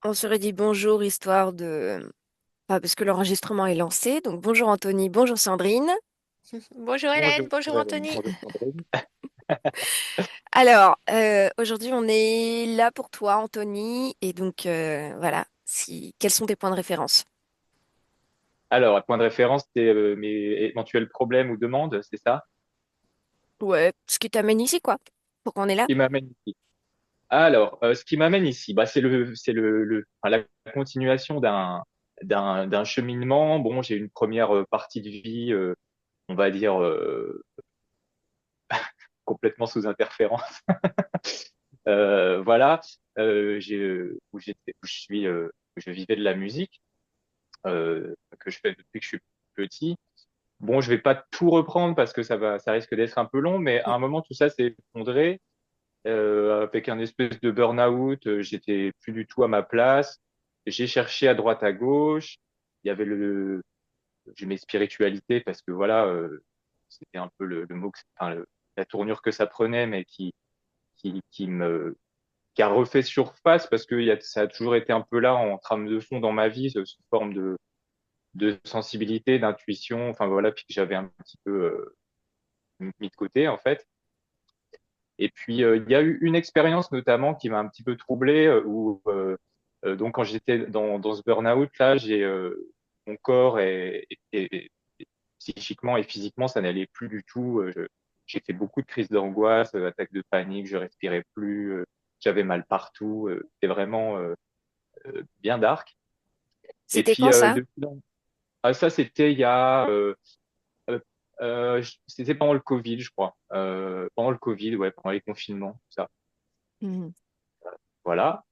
On se redit bonjour, histoire de... parce que l'enregistrement est lancé. Donc bonjour Anthony, bonjour Sandrine. Bonjour Hélène, Bonjour bonjour Hélène, Anthony. bonjour Sandrine. Alors, aujourd'hui on est là pour toi Anthony. Et donc voilà, quels sont tes points de référence? Alors, à point de référence, c'est mes éventuels problèmes ou demandes, c'est ça? Ouais, ce qui t'amène ici quoi, pour qu'on est là. Qui m'amène ici. Alors, ce qui m'amène ici, bah, enfin, la continuation d'un cheminement. Bon, j'ai une première partie de vie, on va dire, complètement sous interférence. Voilà, où je suis, où je vivais de la musique, que je fais depuis que je suis petit. Bon, je vais pas tout reprendre parce que ça risque d'être un peu long, mais à Mm. un moment, tout ça s'est effondré avec un espèce de burn-out. J'étais plus du tout à ma place. J'ai cherché à droite, à gauche. Il y avait j'ai mes spiritualités parce que voilà, c'était un peu le mot, enfin, la tournure que ça prenait, mais qui me, qui a refait surface parce que ça a toujours été un peu là en trame de fond dans ma vie, sous forme de sensibilité, d'intuition. Enfin voilà, puis que j'avais un petit peu mis de côté en fait. Et puis il y a eu une expérience notamment qui m'a un petit peu troublé donc quand j'étais dans ce burn-out là, j'ai mon corps et psychiquement et physiquement ça n'allait plus du tout. J'ai fait beaucoup de crises d'angoisse, attaques de panique, je respirais plus, j'avais mal partout. C'était vraiment bien dark. Et C'était puis quand ça? ça c'était il y a Euh, c'était pendant le Covid, je crois. Pendant le Covid, ouais, pendant les confinements, tout ça. Mhm. Voilà.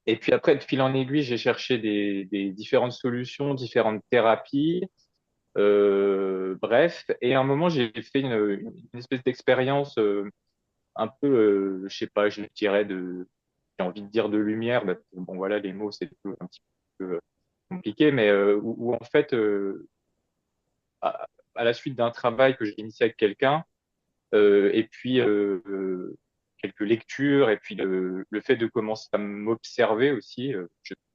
Et puis après, de fil en aiguille, j'ai cherché des différentes solutions, différentes thérapies. Bref, et à un moment, j'ai fait une espèce d'expérience un peu, je sais pas, je dirais j'ai envie de dire de lumière. Bon, voilà, les mots, c'est un petit peu compliqué, mais où en fait, à, à la suite d'un travail que j'ai initié avec quelqu'un, et puis quelques lectures, et puis le fait de commencer à m'observer aussi, je ne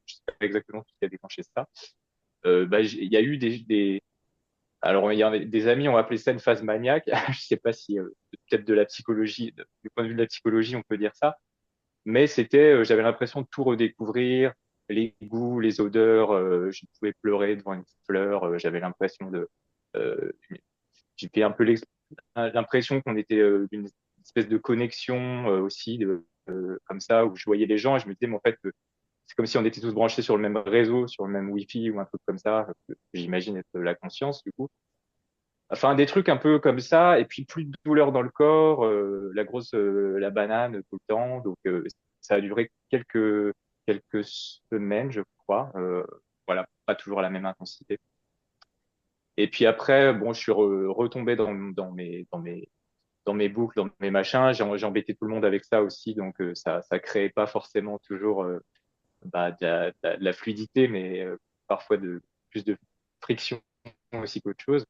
sais pas exactement ce qui a déclenché ça. Il y a eu alors il y a des amis ont appelé ça une phase maniaque. Je sais pas si peut-être de la psychologie, du point de vue de la psychologie, on peut dire ça, mais j'avais l'impression de tout redécouvrir, les goûts, les odeurs. Je pouvais pleurer devant une fleur. J'avais l'impression euh, j'ai fait un peu l'impression qu'on était d'une espèce de connexion aussi, comme ça, où je voyais les gens et je me disais, mais en fait, c'est comme si on était tous branchés sur le même réseau, sur le même Wi-Fi ou un truc comme ça, que j'imagine être la conscience, du coup. Enfin, des trucs un peu comme ça, et puis plus de douleur dans le corps, la banane tout le temps. Donc, ça a duré quelques semaines, je crois. Voilà, pas toujours à la même intensité. Et puis après, bon, je suis retombé dans mes boucles, dans mes machins. J'ai embêté tout le monde avec ça aussi, donc ça créait pas forcément toujours de la fluidité, mais parfois plus de friction aussi qu'autre chose.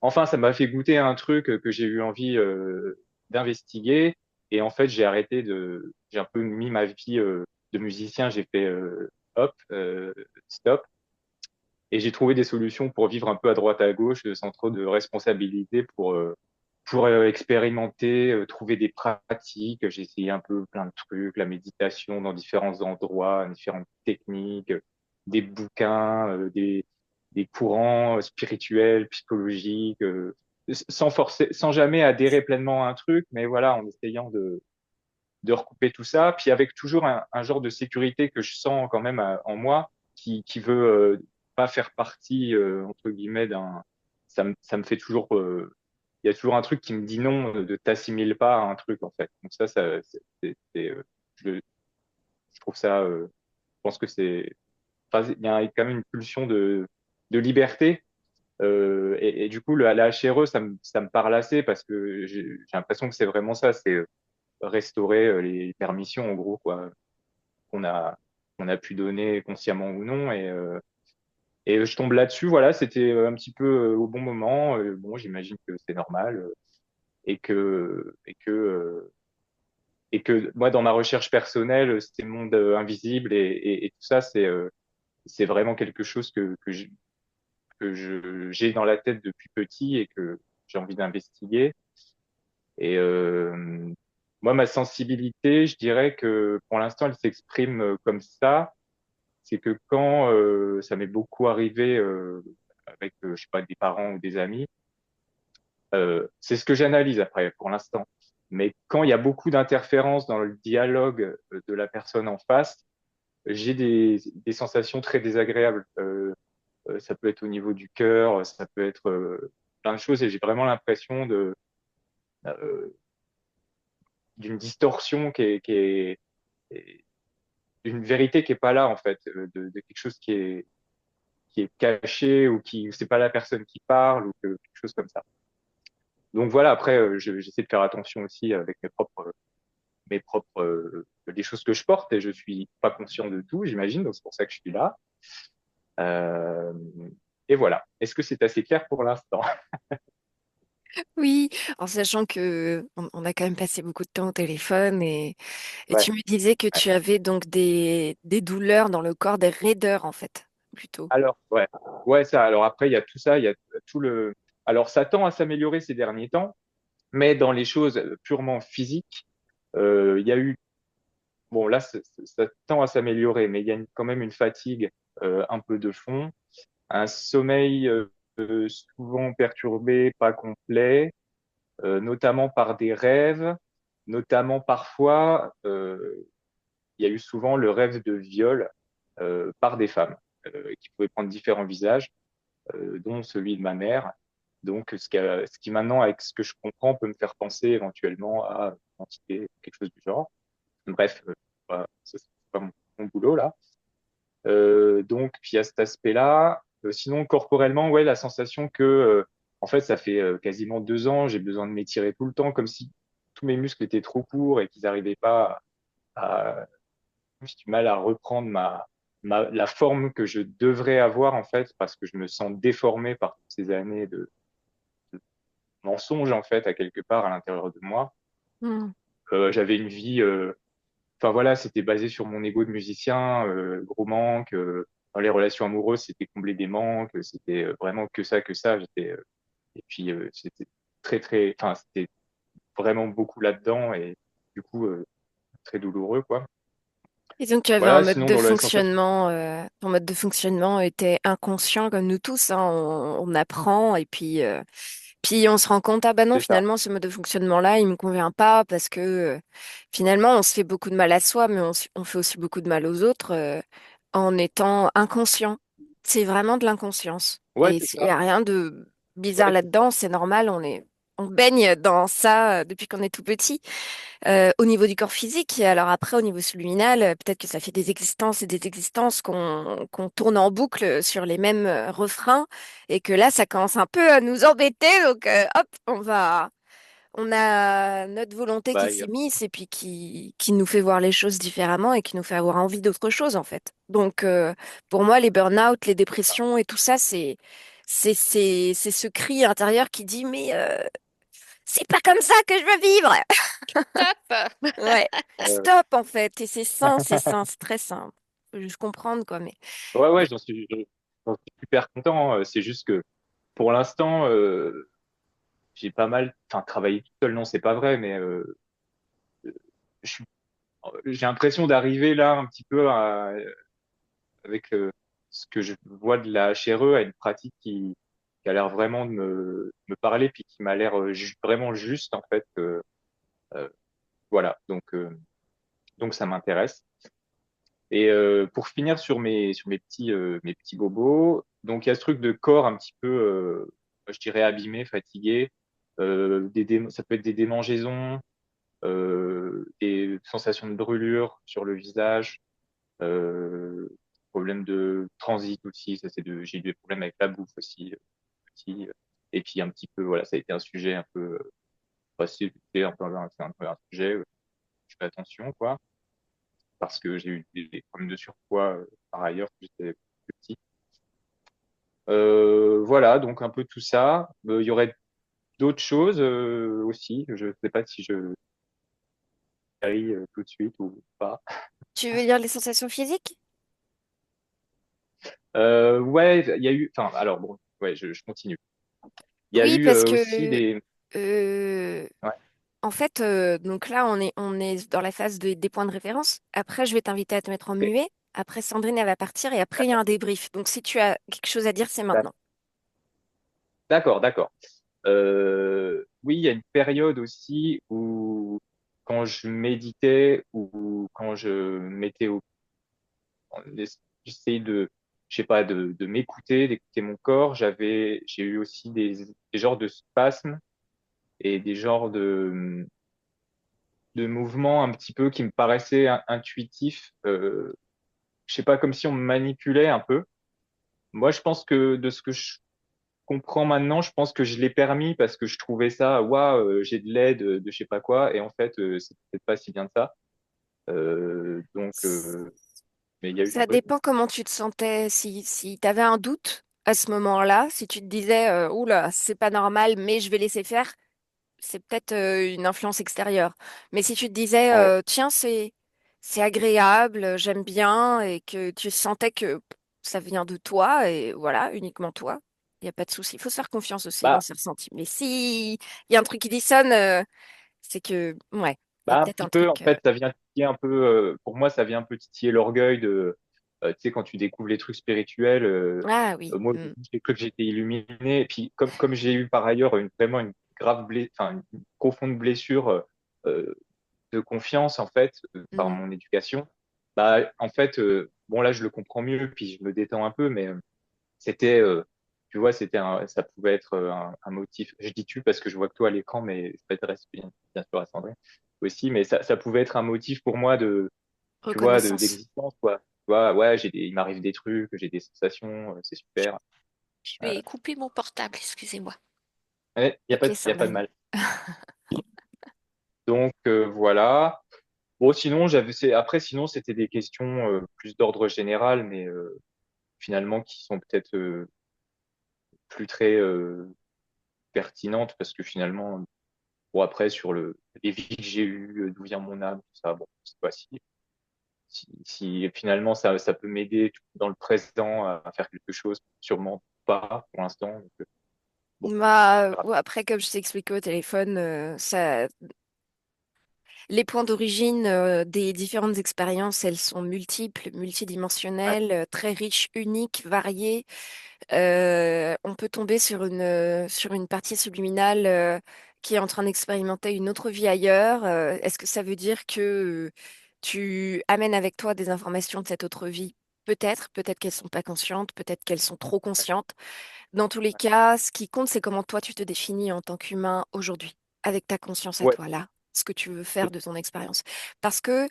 Enfin, ça m'a fait goûter à un truc que j'ai eu envie d'investiguer, et en fait, j'ai un peu mis ma vie de musicien, j'ai fait hop, stop, et j'ai trouvé des solutions pour vivre un peu à droite à gauche, sans trop de responsabilité pour expérimenter, trouver des pratiques. J'ai essayé un peu plein de trucs, la méditation dans différents endroits, différentes techniques, des bouquins, des courants spirituels, psychologiques, sans jamais adhérer pleinement à un truc, mais voilà, en essayant de recouper tout ça, puis avec toujours un genre de sécurité que je sens quand même en moi, qui veut pas faire partie, entre guillemets, ça me fait toujours il y a toujours un truc qui me dit non, de t'assimiler pas à un truc en fait. Donc je, je trouve ça, je pense que enfin, il y a quand même une pulsion de liberté. Et du coup, la HRE, ça me parle assez parce que j'ai l'impression que c'est vraiment ça, c'est restaurer les permissions en gros, quoi, qu'on a, qu'on a pu donner consciemment ou non. Et je tombe là-dessus, voilà, c'était un petit peu au bon moment. Bon, j'imagine que c'est normal et que et que moi, dans ma recherche personnelle, ces mondes invisibles et tout ça, c'est vraiment quelque chose j'ai dans la tête depuis petit et que j'ai envie d'investiguer. Et moi, ma sensibilité, je dirais que pour l'instant, elle s'exprime comme ça. C'est que quand ça m'est beaucoup arrivé avec, je sais pas, des parents ou des amis, c'est ce que j'analyse après pour l'instant. Mais quand il y a beaucoup d'interférences dans le dialogue de la personne en face, j'ai des sensations très désagréables. Ça peut être au niveau du cœur, ça peut être plein de choses, et j'ai vraiment l'impression euh, d'une distorsion d'une vérité qui est pas là en fait, de quelque chose qui est caché ou qui c'est pas la personne qui parle ou quelque chose comme ça. Donc voilà, après j'essaie de faire attention aussi avec mes propres les choses que je porte et je suis pas conscient de tout, j'imagine, donc c'est pour ça que je suis là. Euh, et voilà. Est-ce que c'est assez clair pour l'instant? Oui, en sachant que on a quand même passé beaucoup de temps au téléphone et Ouais. tu me disais que Ouais. tu avais donc des douleurs dans le corps, des raideurs en fait, plutôt. Alors, ouais, ouais, ça. Alors après, il y a tout ça, il y a tout le. Alors, ça tend à s'améliorer ces derniers temps, mais dans les choses purement physiques, il y a eu. Bon, là, ça tend à s'améliorer, mais il y a quand même une fatigue un peu de fond, un sommeil souvent perturbé, pas complet, notamment par des rêves, notamment parfois, il y a eu souvent le rêve de viol par des femmes qui pouvaient prendre différents visages, dont celui de ma mère. Donc, ce qui maintenant, avec ce que je comprends, peut me faire penser éventuellement à une entité, quelque chose du genre. Bref, voilà, ça, c'est pas mon boulot là. Donc, puis il y a cet aspect-là. Sinon, corporellement, ouais, la sensation que, en fait, ça fait quasiment 2 ans, j'ai besoin de m'étirer tout le temps, comme si tous mes muscles étaient trop courts et qu'ils n'arrivaient pas à, j'ai du mal à reprendre la forme que je devrais avoir, en fait, parce que je me sens déformé par toutes ces années de mensonges, en fait, à quelque part à l'intérieur de moi. Hmm. J'avais une vie, enfin voilà, c'était basé sur mon ego de musicien, gros manque. Dans les relations amoureuses, c'était combler des manques, c'était vraiment que ça, que ça. Et puis c'était enfin c'était vraiment beaucoup là-dedans et du coup très douloureux quoi. Et donc tu avais un Voilà, mode sinon de dans la sensation, fonctionnement, ton mode de fonctionnement était inconscient comme nous tous, hein, on apprend et puis on se rend compte, ah bah non, c'est ça. finalement, ce mode de fonctionnement-là, il me convient pas parce que finalement, on se fait beaucoup de mal à soi, mais on fait aussi beaucoup de mal aux autres en étant inconscient. C'est vraiment de l'inconscience. Ouais, Et c'est il n'y ça. a rien de bizarre Ouais, c'est ça. là-dedans, c'est normal, on baigne dans ça depuis qu'on est tout petit. Au niveau du corps physique, et alors après, au niveau subliminal, peut-être que ça fait des existences et des existences qu'on tourne en boucle sur les mêmes refrains, et que là, ça commence un peu à nous embêter. Donc, hop, on a notre volonté qui Bah, s'immisce et puis qui nous fait voir les choses différemment et qui nous fait avoir envie d'autre chose, en fait. Donc, pour moi, les burn-out, les dépressions et tout ça, c'est ce cri intérieur qui dit, mais c'est pas comme ça que je veux vivre. Top. Ouais, Euh, stop en fait. Et c'est sain, c'est très simple. Faut juste comprendre quoi. ouais, ouais, Mais- j'en suis super content. C'est juste que pour l'instant, j'ai pas mal, enfin, travaillé tout seul, non, c'est pas vrai, mais je suis j'ai l'impression d'arriver là un petit peu avec ce que je vois de la HRE à une pratique qui a l'air vraiment de me parler puis qui m'a l'air vraiment juste en fait. Euh, voilà, donc ça m'intéresse. Et pour finir sur mes petits bobos, donc il y a ce truc de corps un petit peu, je dirais abîmé, fatigué. Ça peut être des démangeaisons, des sensations de brûlure sur le visage, problème de transit aussi, j'ai eu des problèmes avec la bouffe aussi, petit, et puis un petit peu, voilà, ça a été un sujet un peu, c'est un peu un sujet, je fais attention, quoi, parce que j'ai eu des problèmes de surpoids, par ailleurs, quand j'étais plus petit. Voilà, donc un peu tout ça. Il y aurait d'autres choses aussi, je sais pas si je tout de suite ou pas. Tu veux dire les sensations physiques? Ouais, il y a eu, enfin, alors bon, ouais, je continue. Il y a Oui, eu parce aussi que des, euh, ouais, en fait, donc là, on est dans la phase des points de référence. Après, je vais t'inviter à te mettre en ok, muet. Après, Sandrine, elle va partir et après, il y a d'accord, un débrief. Donc, si tu as quelque chose à dire, c'est d'ac- maintenant. d'accord, d'accord. Oui, il y a une période aussi où, quand je méditais ou quand je mettais j'essayais de, je sais pas, de m'écouter, d'écouter mon corps, j'ai eu aussi des genres de spasmes et des genres de mouvements un petit peu qui me paraissaient intuitifs. Je sais pas, comme si on me manipulait un peu. Moi, je pense que de ce que je comprends maintenant, je pense que je l'ai permis parce que je trouvais ça, waouh, j'ai de l'aide, de je sais pas quoi, et en fait, c'est peut-être pas si bien que ça. Donc, mais il y a eu, Ça ouais, dépend comment tu te sentais. Si tu avais un doute à ce moment-là, si tu te disais, oula, c'est pas normal, mais je vais laisser faire, c'est peut-être une influence extérieure. Mais si tu te disais, ouais. tiens, c'est agréable, j'aime bien, et que tu sentais que ça vient de toi, et voilà, uniquement toi, il n'y a pas de souci. Il faut se faire confiance aussi dans Bah, ses ressentis. Mais si il y a un truc qui dissonne, c'est que, ouais, il y a bah, un peut-être petit un peu, truc. en fait, ça vient titiller un peu, pour moi, ça vient un peu titiller l'orgueil de, tu sais, quand tu découvres les trucs spirituels, Ah oui. moi, au Hmm, début, j'ai cru que j'étais illuminé, et puis, comme j'ai eu par ailleurs vraiment une grave enfin, une profonde blessure, euh, de confiance, en fait, par hmm. mon éducation, bah, en fait, bon, là, je le comprends mieux, puis je me détends un peu, mais, c'était, tu vois, ça pouvait être un motif. Je dis tu parce que je vois que toi à l'écran, mais ça t'intéresse bien sûr à Sandrine aussi, mais ça pouvait être un motif pour moi tu vois, Reconnaissance. d'existence, quoi. Tu vois, ouais, il m'arrive des trucs, j'ai des sensations, c'est super. Je Euh, vais couper mon portable, excusez-moi. ouais, Ok, y a pas de Sandrine. mal. Donc, voilà. Bon, sinon, après, sinon, c'était des questions plus d'ordre général, mais finalement qui sont peut-être plus très pertinentes parce que finalement, bon, après, sur les vies que j'ai eues, d'où vient mon âme, tout ça, bon, c'est pas si finalement ça peut m'aider dans le présent à faire quelque chose, sûrement pas pour l'instant. Donc, bon, Bah, on verra. ouais, après, comme je t'ai expliqué au téléphone, les points d'origine des différentes expériences, elles sont multiples, Ouais, multidimensionnelles, très riches, uniques, variées. On peut tomber sur une partie subliminale qui est en train d'expérimenter une autre vie ailleurs. Est-ce que ça veut dire que tu amènes avec toi des informations de cette autre vie? Peut-être, peut-être qu'elles sont pas conscientes, peut-être qu'elles sont trop ouais, conscientes. Dans tous les cas, ce qui compte, c'est comment toi tu te définis en tant qu'humain aujourd'hui, avec ta conscience à ouais, toi là, ce que tu veux faire de ton expérience. Parce que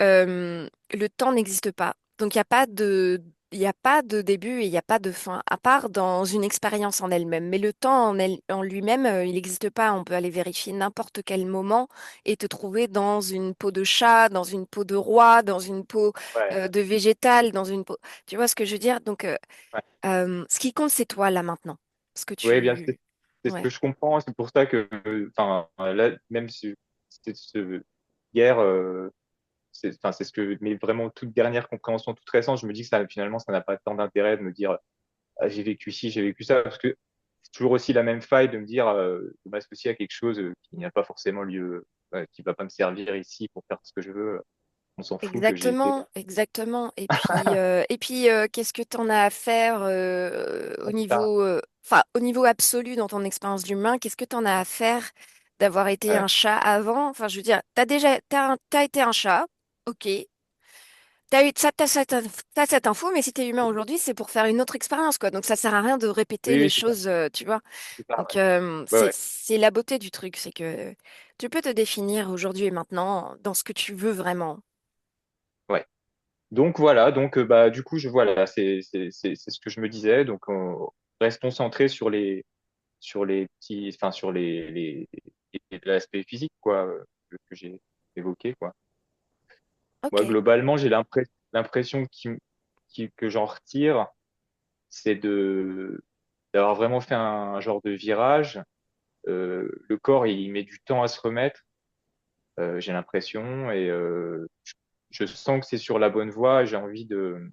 le temps n'existe pas. Donc il y a pas de début et il n'y a pas de fin, à part dans une expérience en elle-même. Mais le temps en lui-même, il n'existe pas. On peut aller vérifier n'importe quel moment et te trouver dans une peau de chat, dans une peau de roi, dans une peau ouais, de végétal, dans une peau. Tu vois ce que je veux dire? Donc, ouais. ce qui compte, c'est toi là maintenant. Ce que Ouais, bien, tu. c'est ce que Ouais. je comprends. C'est pour ça que, enfin, là, même si hier, enfin, c'est ce que, mais vraiment toute dernière compréhension, toute récente, je me dis que ça, finalement, ça n'a pas tant d'intérêt de me dire, ah, j'ai vécu ci, j'ai vécu ça, parce que c'est toujours aussi la même faille de me dire, de m'associer à quelque chose qui n'a pas forcément lieu, qui va pas me servir ici pour faire ce que je veux. On s'en fout que j'ai été. Exactement, exactement. Et puis, qu'est-ce que tu en as à faire au Ça, niveau, enfin, au niveau absolu dans ton expérience d'humain? Qu'est-ce que tu en as à faire d'avoir été euh, un chat avant? Enfin, je veux dire, t'as été un chat, ok. T'as eu, t'as cette info, mais si t'es humain aujourd'hui, c'est pour faire une autre expérience, quoi. Donc, ça sert à rien de répéter oui, les oui, c'est ça, choses, tu vois. c'est ça, Donc, ouais. Ouais, ouais, c'est la beauté du truc, c'est que tu peux te définir aujourd'hui et maintenant dans ce que tu veux vraiment. ouais. Donc voilà, donc bah du coup voilà, c'est ce que je me disais. Donc restons centrés sur les petits, enfin sur l'aspect physique quoi, que j'ai évoqué quoi. Moi Ok. globalement j'ai l'impression que j'en retire, c'est de d'avoir vraiment fait un genre de virage. Le corps il met du temps à se remettre. j'ai l'impression, et je sens que c'est sur la bonne voie. Et j'ai envie de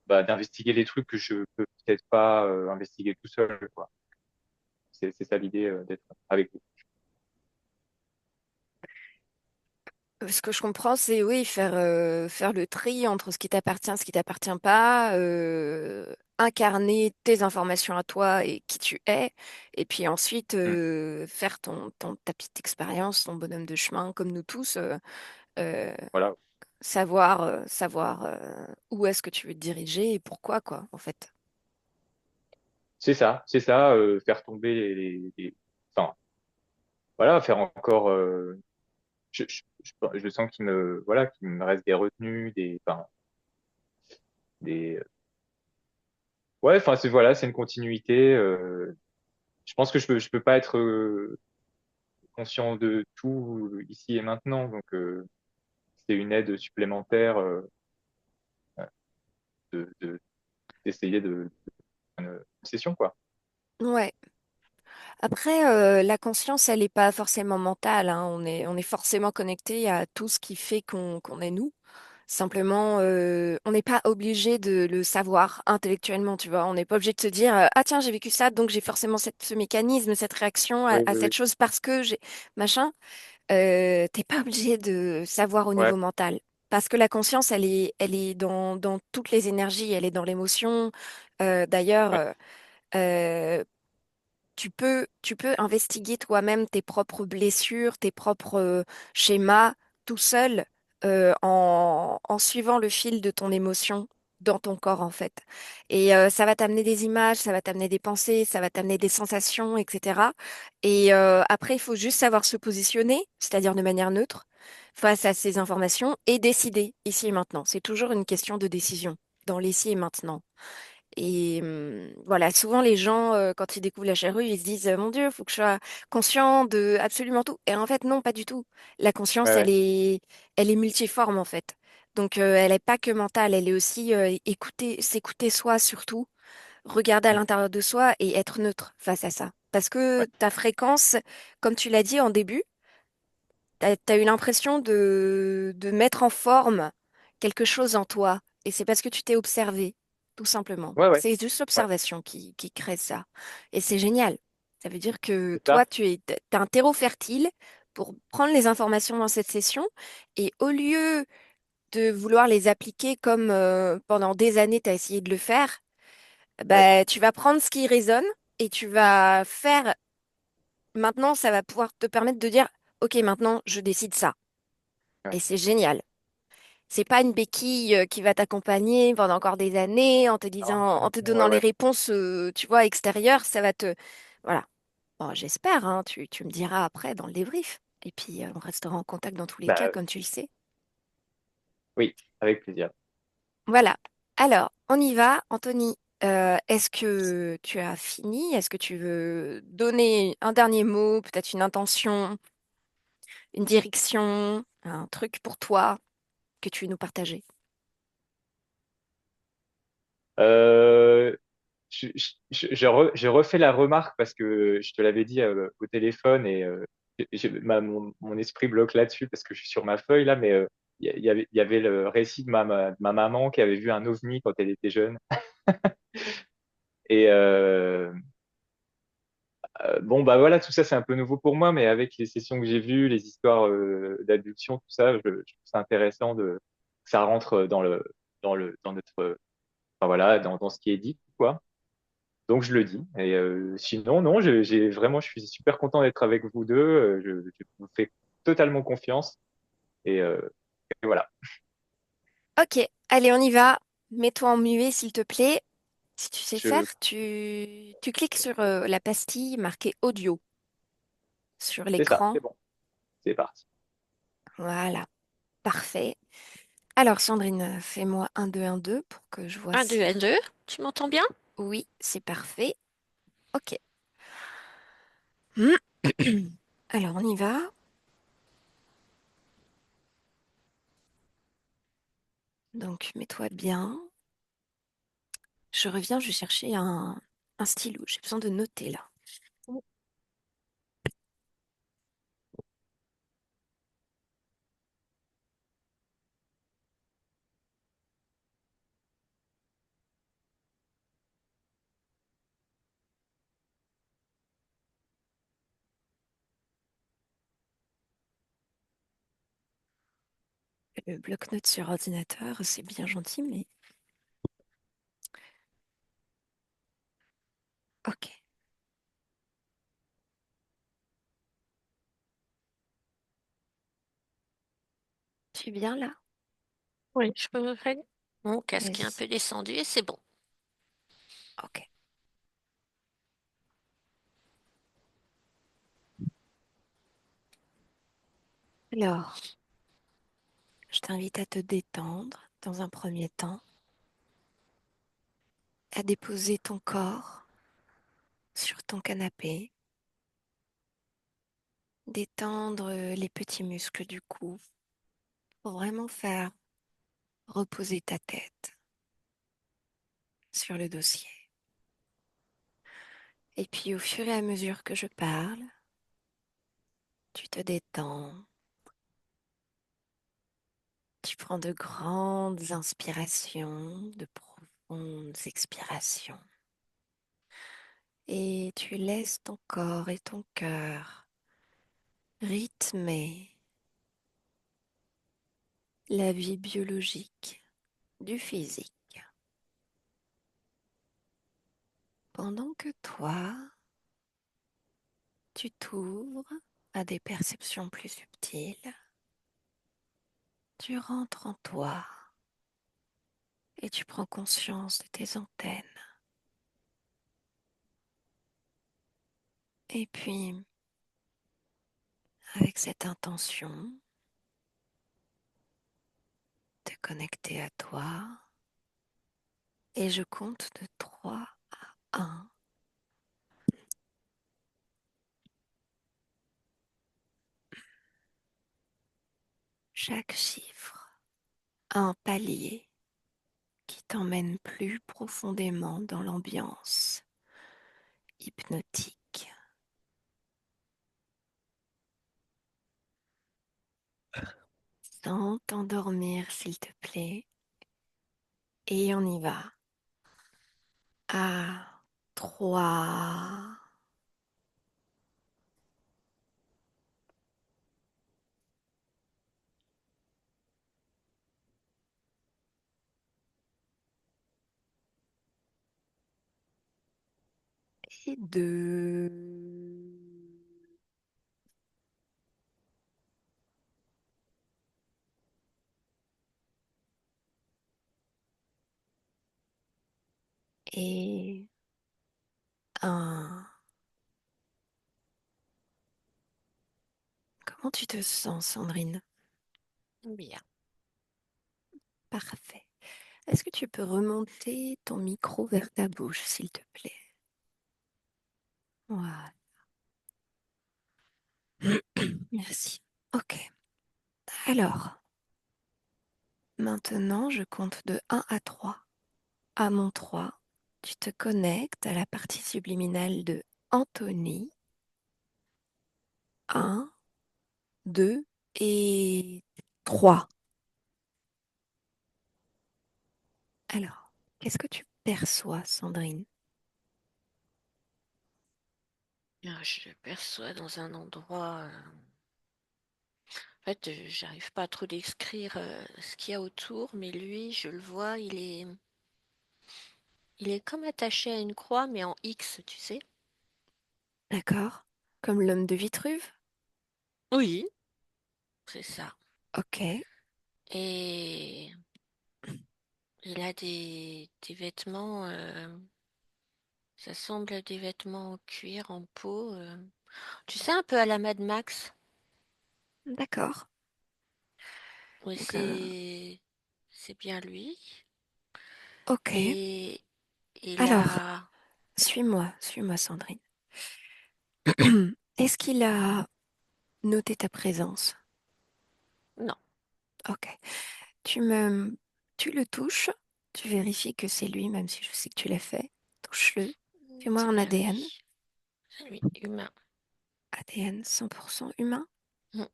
d'investiguer les trucs que je peux peut-être pas investiguer tout seul, quoi. C'est ça l'idée d'être avec vous. Ce que je comprends, c'est oui, faire le tri entre ce qui t'appartient pas, incarner tes informations à toi et qui tu es, et puis ensuite Mm. faire ta petite expérience, ton bonhomme de chemin, comme nous tous, euh, Voilà, savoir où est-ce que tu veux te diriger et pourquoi, quoi, en fait. c'est ça, faire tomber enfin, voilà, faire encore. Je sens qu'il me reste des retenues, enfin, des, ouais, enfin, c'est une continuité. Je pense que je peux pas être conscient de tout ici et maintenant, donc c'est une aide supplémentaire de d'essayer une session, quoi. Ouais. Après, la conscience, elle n'est pas forcément mentale, hein. On est forcément connecté à tout ce qui fait qu'on est nous. Simplement, on n'est pas obligé de le savoir intellectuellement, tu vois. On n'est pas obligé de se dire, ah tiens, j'ai vécu ça, donc j'ai forcément ce mécanisme, cette réaction Oui, à oui, cette oui. chose parce que j'ai machin. T'es pas obligé de savoir au Ouais, niveau mental. Parce que la conscience, elle est dans toutes les énergies, elle est dans l'émotion. D'ailleurs, ouais, euh, tu peux investiguer toi-même tes propres blessures, tes propres schémas tout seul en suivant le fil de ton émotion dans ton corps en fait. Et ça va t'amener des images, ça va t'amener des pensées, ça va t'amener des sensations, etc. Et après, il faut juste savoir se positionner, c'est-à-dire de manière neutre, face à ces informations et décider ici et maintenant. C'est toujours une question de décision dans l'ici et maintenant. Et voilà, souvent les gens, quand ils découvrent la charrue, ils se disent, Mon Dieu, il faut que je sois conscient de absolument tout. Et en fait, non, pas du tout. La ouais, conscience, ouais. elle est multiforme, en fait. Donc, elle n'est pas que mentale, elle est aussi s'écouter soi surtout, regarder à Mm. l'intérieur de soi et être neutre face à ça. Parce que Ouais, ta fréquence, comme tu l'as dit en début, t'as eu l'impression de mettre en forme quelque chose en toi. Et c'est parce que tu t'es observé, tout simplement. ouais, ouais, C'est juste ouais. l'observation qui crée ça. Et c'est génial. Ça veut dire que C'est toi, ça. t'as un terreau fertile pour prendre les informations dans cette session. Et au lieu de vouloir les appliquer comme pendant des années, tu as essayé de le faire, Ouais, bah, tu vas prendre ce qui résonne et tu vas faire. Maintenant, ça va pouvoir te permettre de dire, OK, maintenant, je décide ça. ouais. Et c'est génial. C'est pas une béquille qui va t'accompagner pendant encore des années en te Non, disant, en te ouais, donnant les ouais. réponses, tu vois, extérieures. Ça va te, voilà. Bon, j'espère, hein, tu me diras après dans le débrief. Et puis, on restera en contact dans tous les cas, Bah, comme tu le sais. oui, avec plaisir. Voilà. Alors, on y va. Anthony, est-ce que tu as fini? Est-ce que tu veux donner un dernier mot, peut-être une intention, une direction, un truc pour toi que tu veux nous partager? Euh, j'ai refait la remarque parce que je te l'avais dit au téléphone, et mon esprit bloque là-dessus parce que je suis sur ma feuille là, mais il y avait le récit de de ma maman qui avait vu un ovni quand elle était jeune. Et bon, bah voilà, tout ça c'est un peu nouveau pour moi, mais avec les sessions que j'ai vues, les histoires d'abduction, tout ça, je trouve ça intéressant que ça rentre dans notre, enfin voilà, dans ce qui est dit, quoi. Donc je le dis. Et sinon, non, je suis super content d'être avec vous deux. Je vous fais totalement confiance. Et, et voilà. Ok, allez, on y va. Mets-toi en muet, s'il te plaît. Si tu sais faire, Je, tu cliques sur la pastille marquée audio sur c'est ça, l'écran. c'est bon, c'est parti. Voilà, parfait. Alors, Sandrine, fais-moi un, deux pour que je vois Un, deux, si... un, deux. Tu m'entends bien? Oui, c'est parfait. Ok. Alors, on y va. Donc, mets-toi bien. Je reviens, je vais chercher un stylo. J'ai besoin de noter là. Le bloc-notes sur ordinateur, c'est bien gentil, mais ok. Tu es bien là? Oui, je peux me faire. Mon casque est un Vas-y. peu descendu et c'est bon. Ok. Alors, je t'invite à te détendre dans un premier temps, à déposer ton corps sur ton canapé, détendre les petits muscles du cou pour vraiment faire reposer ta tête sur le dossier. Et puis au fur et à mesure que je parle, tu te détends, tu prends de grandes inspirations, de profondes expirations. Et tu laisses ton corps et ton cœur rythmer la vie biologique du physique. Pendant que toi, tu t'ouvres à des perceptions plus subtiles, tu rentres en toi et tu prends conscience de tes antennes. Et puis, avec cette intention, te connecter à toi, et je compte de 3 à 1. Chaque chiffre a un palier qui t'emmène plus profondément dans l'ambiance hypnotique. Sans t'endormir, s'il te plaît. Et on y va. À 3, et 2, et 1. Comment tu te sens, Sandrine? Bien. Parfait. Est-ce que tu peux remonter ton micro vers ta bouche, s'il te plaît? Voilà. Merci. Ok. Alors, maintenant, je compte de 1 à 3. À mon 3, tu te connectes à la partie subliminale de Anthony. 1, 2 et 3. Alors, qu'est-ce que tu perçois, Sandrine? Je le perçois dans un endroit. En fait, j'arrive pas à trop décrire ce qu'il y a autour, mais lui, je le vois, il est comme attaché à une croix, mais en X, tu sais. D'accord? Comme l'homme de Vitruve? Oui, c'est ça. Ok, Et il a des vêtements, ça semble des vêtements en cuir, en peau. Tu sais, un peu à la Mad Max. d'accord. Oui, Donc, c'est bien lui. ok. Et il Alors, a... suis-moi, Sandrine. Est-ce qu'il a noté ta présence? Non. Ok. Tu me, tu le touches, tu vérifies que c'est lui, même si je sais que tu l'as fait. Touche-le. Fais-moi C'est un bien ADN. lui. C'est lui, humain. ADN 100% humain. Mm.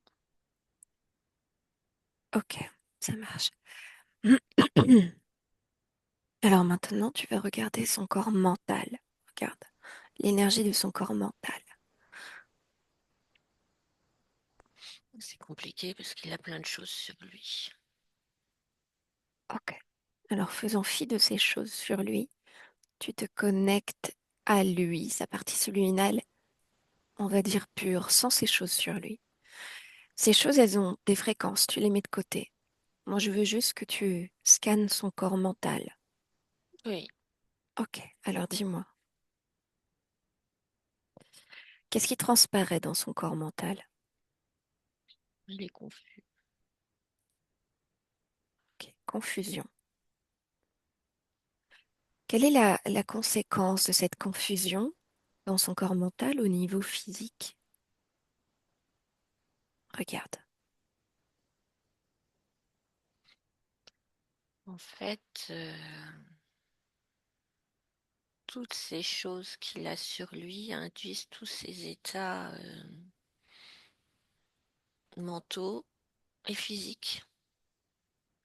Ok, ça marche. Alors maintenant, tu vas regarder son corps mental. Regarde l'énergie de son corps mental. C'est compliqué parce qu'il a plein de choses sur lui. Alors, faisons fi de ces choses sur lui. Tu te connectes à lui, sa partie subliminale, on va dire pure, sans ces choses sur lui. Ces choses, elles ont des fréquences, tu les mets de côté. Moi, je veux juste que tu scannes son corps mental. Oui, Ok, alors dis-moi, qu'est-ce qui transparaît dans son corps mental? il est confus. Ok, confusion. Quelle est la conséquence de cette confusion dans son corps mental au niveau physique? Regarde. En fait, toutes ces choses qu'il a sur lui induisent tous ces états mentaux et physiques.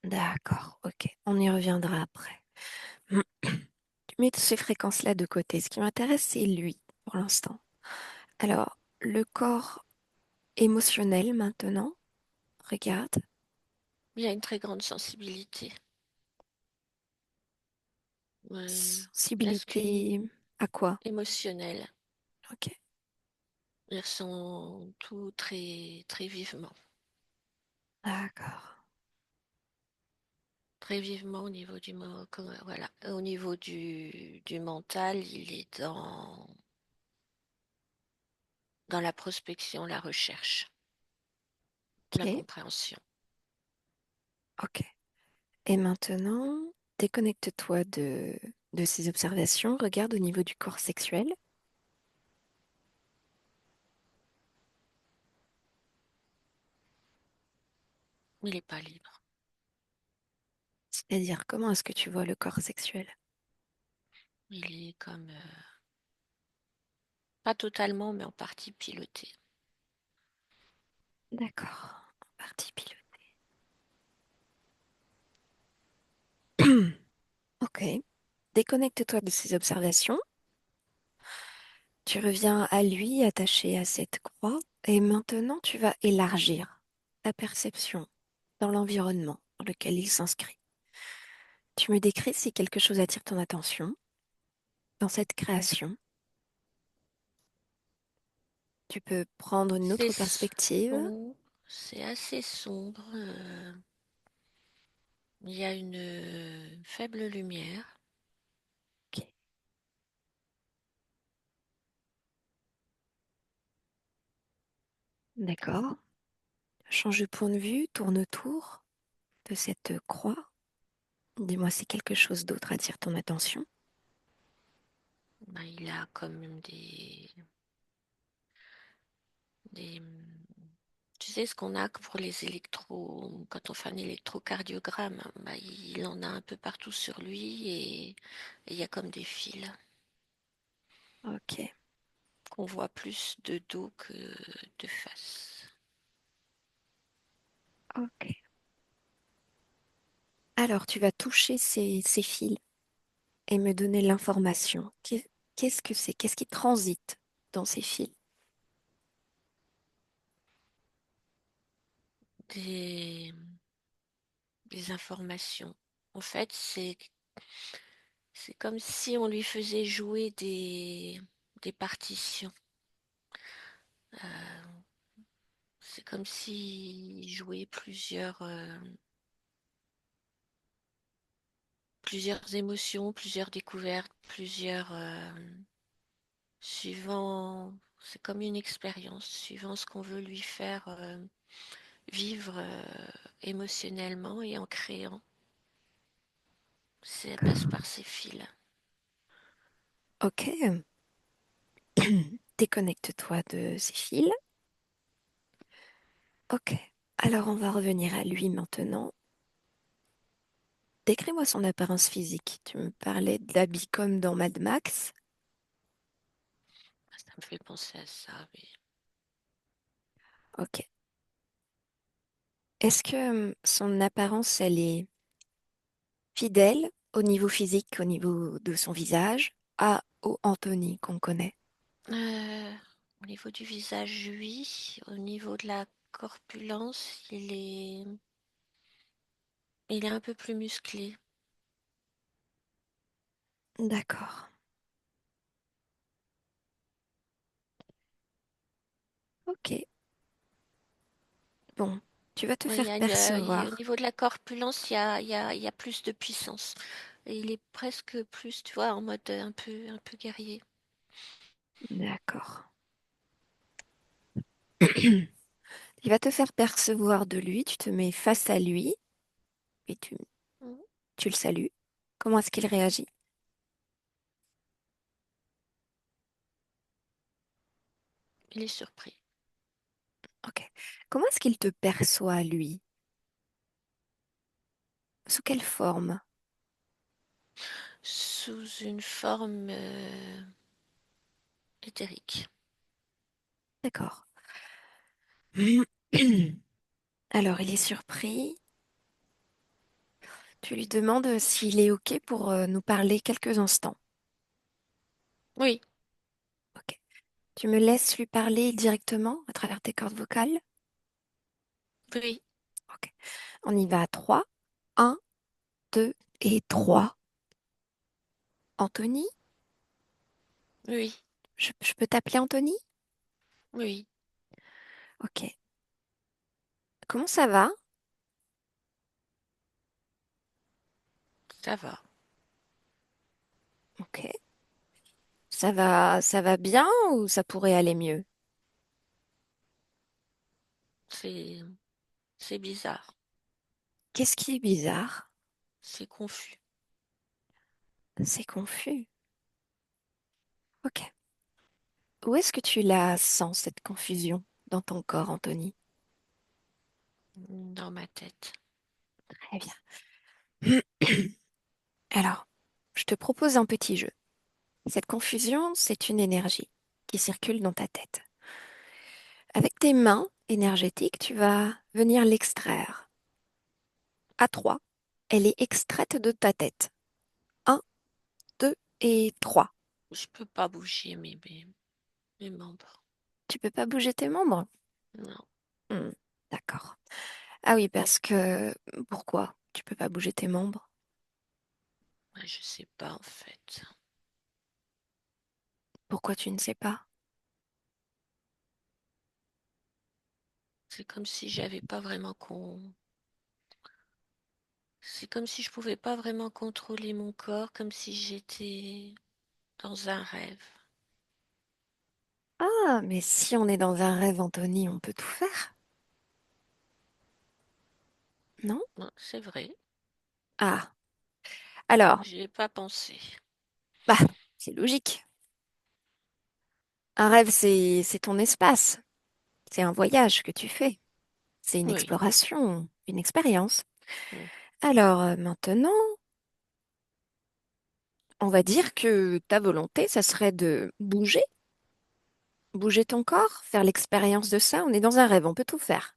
D'accord, ok, on y reviendra après. Tu mets ces fréquences-là de côté. Ce qui m'intéresse, c'est lui, pour l'instant. Alors, le corps émotionnel maintenant, regarde. Il a une très grande sensibilité. Presque une Sensibilité à quoi? émotionnelle. Ok, Il ressent tout très, très vivement. d'accord. Très vivement au niveau voilà. Au niveau du mental, il est dans la prospection, la recherche, la Ok, compréhension. ok. Et maintenant, déconnecte-toi de ces observations. Regarde au niveau du corps sexuel. Il n'est pas libre. C'est-à-dire, comment est-ce que tu vois le corps sexuel? Il est comme, pas totalement, mais en partie piloté. D'accord. Partie pilote. Ok. Déconnecte-toi de ces observations. Tu reviens à lui, attaché à cette croix, et maintenant tu vas élargir ta perception dans l'environnement dans lequel il s'inscrit. Tu me décris si quelque chose attire ton attention dans cette création. Tu peux prendre une C'est autre perspective. sombre, c'est assez sombre. Il y a une faible lumière. Ok, d'accord. Change de point de vue, tourne autour de cette croix. Dis-moi si quelque chose d'autre attire ton attention. Ben, il a comme des, tu sais ce qu'on a pour les électros, quand on fait un électrocardiogramme, ben, il en a un peu partout sur lui et il y a comme des fils Ok, qu'on voit plus de dos que de face. ok. Alors tu vas toucher ces fils et me donner l'information. Qu'est-ce que c'est? Qu'est-ce qui transite dans ces fils? Des, des informations. En fait, c'est comme si on lui faisait jouer des partitions. Euh, c'est comme s'il jouait plusieurs émotions, plusieurs découvertes, suivant, c'est comme une expérience, suivant ce qu'on veut lui faire vivre émotionnellement et en créant. Ça passe par ces fils. Ok, déconnecte-toi de ces fils. Ok, alors on va revenir à lui maintenant. Décris-moi son apparence physique. Tu me parlais de l'habit comme dans Mad Max. Ça me fait penser à ça, oui. Ok. Est-ce que son apparence, elle est fidèle au niveau physique, au niveau de son visage, au Anthony qu'on connaît? Euh, Au niveau du visage, oui. Au niveau de la corpulence, il est un peu plus musclé. D'accord. Ok. Bon, tu vas te Ouais, il y faire a au percevoir. niveau de la corpulence, il y a plus de puissance. Et il est presque plus, tu vois, en mode un peu guerrier. D'accord. Il va te faire percevoir de lui, tu te mets face à lui et Mhm. tu le salues. Comment est-ce qu'il réagit? Il est surpris. Ok. Comment est-ce qu'il te perçoit, lui? Sous quelle forme? Sous une forme éthérique. D'accord. Alors, il est surpris. Tu lui demandes s'il est OK pour nous parler quelques instants. Oui, Ok. Tu me laisses lui parler directement à travers tes cordes vocales? oui, Ok. On y va à 3. Un, 2 et 3. Anthony? oui, Je peux t'appeler Anthony? oui, Ok. Comment ça va? ça va. Ok. Ça va bien ou ça pourrait aller mieux? C'est, c'est bizarre. Qu'est-ce qui est bizarre? C'est confus. C'est confus. Ok. Où est-ce que tu la sens, cette confusion, dans ton corps, Anthony? Dans ma tête. Très bien. Alors, je te propose un petit jeu. Cette confusion, c'est une énergie qui circule dans ta tête. Avec tes mains énergétiques, tu vas venir l'extraire. À 3, elle est extraite de ta tête. Un, 2 et 3. Je peux pas bouger mes membres. Tu peux pas bouger tes membres? Non, Hmm, d'accord. Ah oui, parce que... Pourquoi tu peux pas bouger tes membres? ouais, je sais pas en fait. Pourquoi tu ne sais pas? C'est comme si j'avais pas vraiment C'est comme si je pouvais pas vraiment contrôler mon corps, comme si j'étais dans un rêve. Ah, mais si on est dans un rêve, Anthony, on peut tout faire, non? Non, c'est vrai, Ah, alors, j'y ai pas pensé. bah, c'est logique. Un rêve, c'est ton espace. C'est un voyage que tu fais. C'est une Oui, exploration, une expérience. mm, Alors maintenant, on va dire que ta volonté, ça serait de bouger, bouger ton corps, faire l'expérience de ça. On est dans un rêve, on peut tout faire.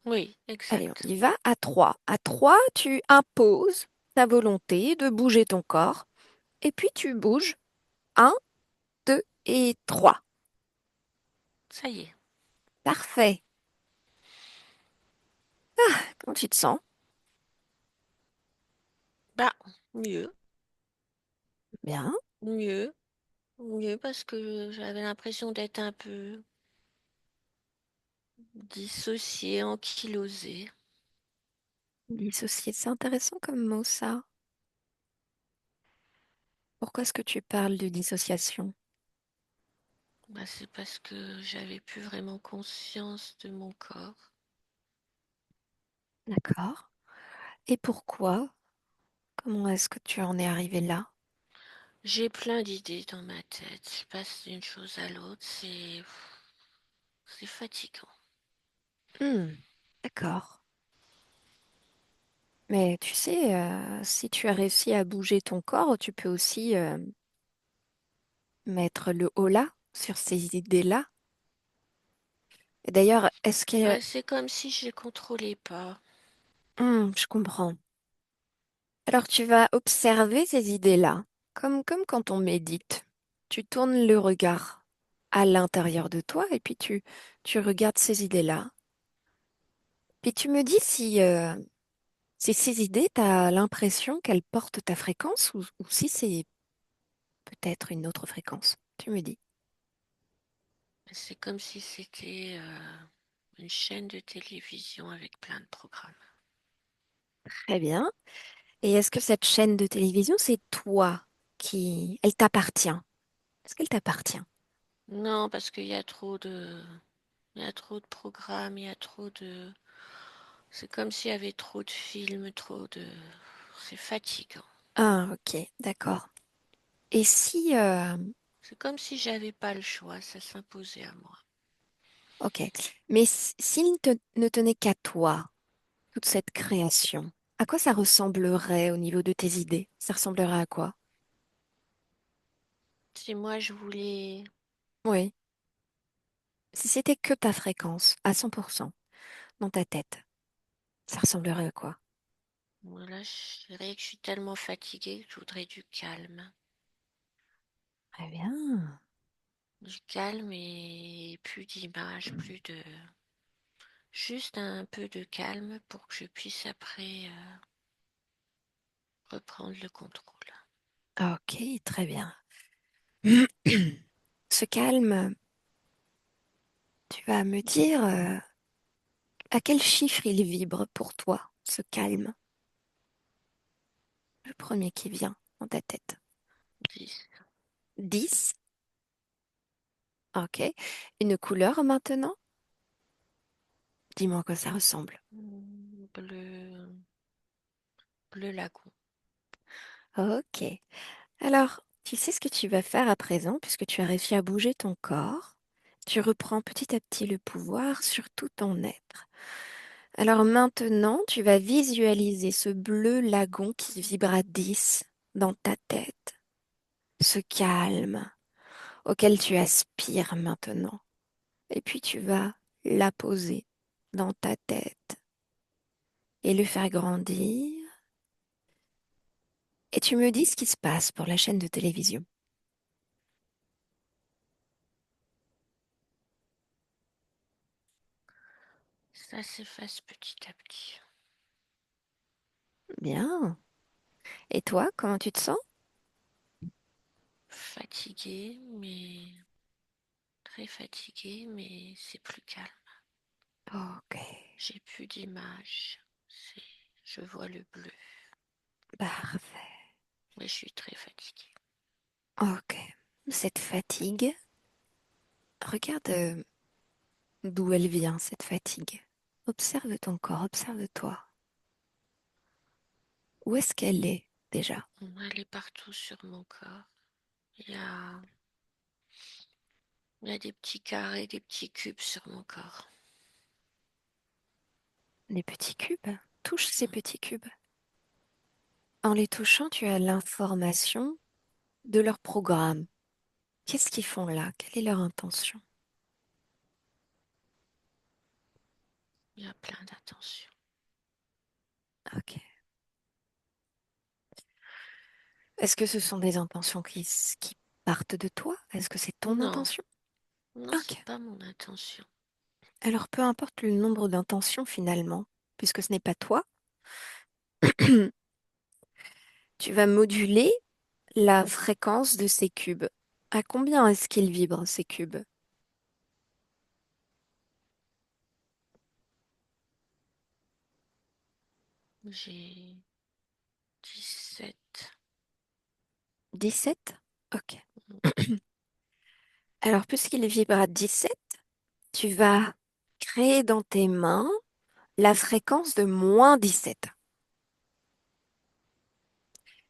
oui, Allez, on exact. y va à 3. À 3, tu imposes ta volonté de bouger ton corps et puis tu bouges. Un, 2 et 3. Ça y est. Parfait. Comment tu te sens? Bah, mieux, Bien. mieux, mieux parce que j'avais l'impression d'être un peu dissociée, ankylosée. Dissocier, c'est intéressant comme mot, ça. Pourquoi est-ce que tu parles de dissociation? Bah, c'est parce que j'avais plus vraiment conscience de mon corps. D'accord. Et pourquoi? Comment est-ce que tu en es arrivé là? J'ai plein d'idées dans ma tête. Je passe d'une chose à l'autre. C'est fatigant. Hmm, d'accord. Mais tu sais, si tu as réussi à bouger ton corps, tu peux aussi mettre le haut là sur ces idées-là. Et d'ailleurs, est-ce que... Ouais, c'est comme si je les contrôlais pas. Je comprends. Alors tu vas observer ces idées-là, comme quand on médite. Tu tournes le regard à l'intérieur de toi et puis tu regardes ces idées-là. Puis tu me dis si Si ces idées, tu as l'impression qu'elles portent ta fréquence ou si c'est peut-être une autre fréquence. Tu me dis. C'est comme si c'était une chaîne de télévision avec plein de programmes. Très bien. Et est-ce que cette chaîne de télévision, c'est toi qui... Elle t'appartient? Est-ce qu'elle t'appartient? Non, parce il y a trop de programmes, il y a trop de. C'est comme s'il y avait trop de films, trop de. C'est fatigant. Ah, ok, d'accord. Et si... C'est comme si j'avais pas le choix, ça s'imposait à moi. Ok. Mais s'il ne tenait qu'à toi, toute cette création, à quoi ça ressemblerait au niveau de tes idées? Ça ressemblerait à quoi? Si moi je voulais. Oui. Si c'était que ta fréquence, à 100% dans ta tête, ça ressemblerait à quoi? Voilà, je dirais que je suis tellement fatiguée que je voudrais du calme. Très bien. Du calme et plus d'images, plus de. Juste un peu de calme pour que je puisse après reprendre le contrôle. Ok, très bien. Ce calme, tu vas me dire à quel chiffre il vibre pour toi, ce calme, le premier qui vient dans ta tête. 10. 10. Ok. Une couleur maintenant? Dis-moi à quoi ça ressemble. Bleu, bleu lagon. Ok. Alors, tu sais ce que tu vas faire à présent, puisque tu as réussi à bouger ton corps. Tu reprends petit à petit le pouvoir sur tout ton être. Alors maintenant, tu vas visualiser ce bleu lagon qui vibre à 10 dans ta tête. Ce calme auquel tu aspires maintenant. Et puis tu vas la poser dans ta tête et le faire grandir. Et tu me dis ce qui se passe pour la chaîne de télévision. Ça s'efface petit à petit. Bien. Et toi, comment tu te sens? Fatigué, mais très fatigué, mais c'est plus calme. Ok, J'ai plus d'images. C'est, je vois le bleu, parfait. mais je suis très fatiguée. Ok. Cette fatigue, regarde d'où elle vient, cette fatigue. Observe ton corps, observe-toi. Où est-ce qu'elle est déjà? Elle est partout sur mon corps. Il y a, il y a des petits carrés, des petits cubes sur mon corps. Les petits cubes. Touche ces petits cubes. En les touchant, tu as l'information de leur programme. Qu'est-ce qu'ils font là? Quelle est leur intention? Il y a plein d'attention. Ok. Est-ce que ce sont des intentions qui partent de toi? Est-ce que c'est ton Non, intention? non, c'est Ok. pas mon intention. Alors peu importe le nombre d'intentions finalement, puisque ce n'est pas toi, tu vas moduler la fréquence de ces cubes. À combien est-ce qu'ils vibrent, ces cubes? J'ai 17. 17. Ok. Alors puisqu'ils vibrent à 17, tu vas créer dans tes mains la fréquence de -17.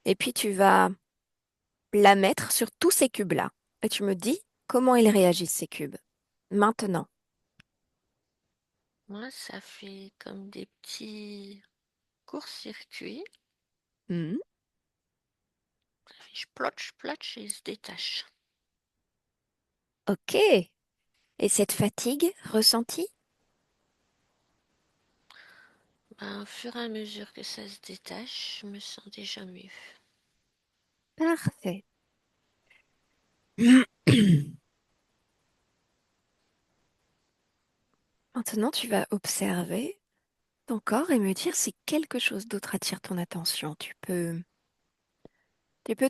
Et puis tu vas la mettre sur tous ces cubes-là. Et tu me dis comment ils réagissent, ces cubes. Maintenant. Moi, ça fait comme des petits courts-circuits. Hmm. Je plotche et ils se détachent. Ok. Et cette fatigue ressentie? Ben, au fur et à mesure que ça se détache, je me sens déjà mieux. Parfait. Maintenant, tu vas observer ton corps et me dire si quelque chose d'autre attire ton attention. Tu peux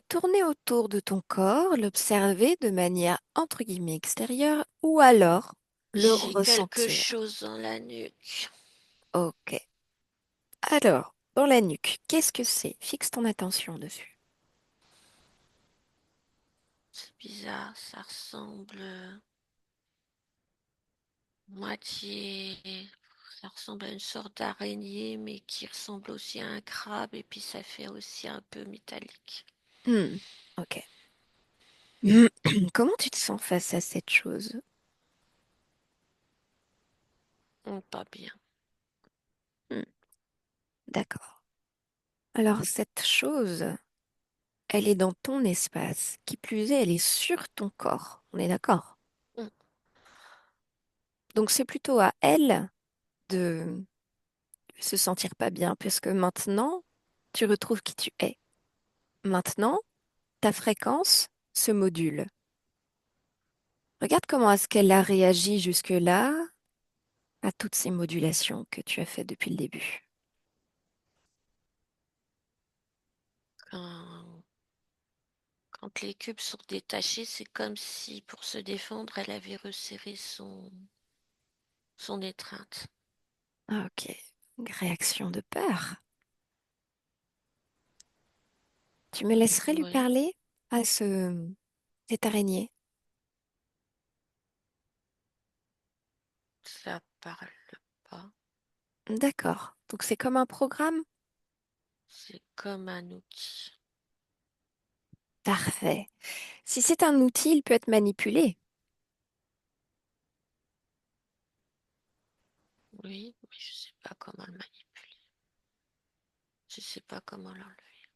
tourner autour de ton corps, l'observer de manière entre guillemets extérieure ou alors le J'ai quelque ressentir. chose dans la nuque. Ok. Alors, dans la nuque, qu'est-ce que c'est? Fixe ton attention dessus. C'est bizarre, ça ressemble moitié. Ça ressemble à une sorte d'araignée, mais qui ressemble aussi à un crabe, et puis ça fait aussi un peu métallique. Ok. Comment tu te sens face à cette chose? Pas bien. Hmm, d'accord. Alors, cette chose, elle est dans ton espace. Qui plus est, elle est sur ton corps. On est d'accord? Hum, Donc, c'est plutôt à elle de se sentir pas bien, puisque maintenant, tu retrouves qui tu es. Maintenant, ta fréquence se module. Regarde comment est-ce qu'elle a réagi jusque-là à toutes ces modulations que tu as faites depuis le début. Quand, quand les cubes sont détachés, c'est comme si, pour se défendre, elle avait resserré son étreinte. Ah, ok. Réaction de peur. Tu me laisserais lui Oui, parler à cette araignée? ça parle pas. D'accord. Donc c'est comme un programme? C'est comme un outil. Parfait. Si c'est un outil, il peut être manipulé. Oui, mais je sais pas comment le manipuler. Je sais pas comment l'enlever.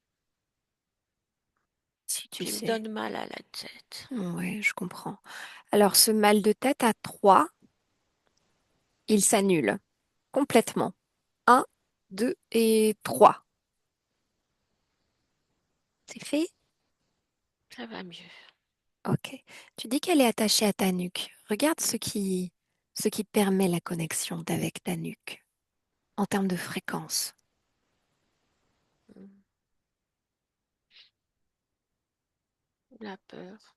Si tu Puis il me sais. donne mal à la tête. Oui, je comprends. Alors ce mal de tête à 3, il s'annule complètement. Un, 2 et 3. C'est fait? Ça va mieux. Ok. Tu dis qu'elle est attachée à ta nuque. Regarde ce qui permet la connexion avec ta nuque en termes de fréquence. Mm. La peur.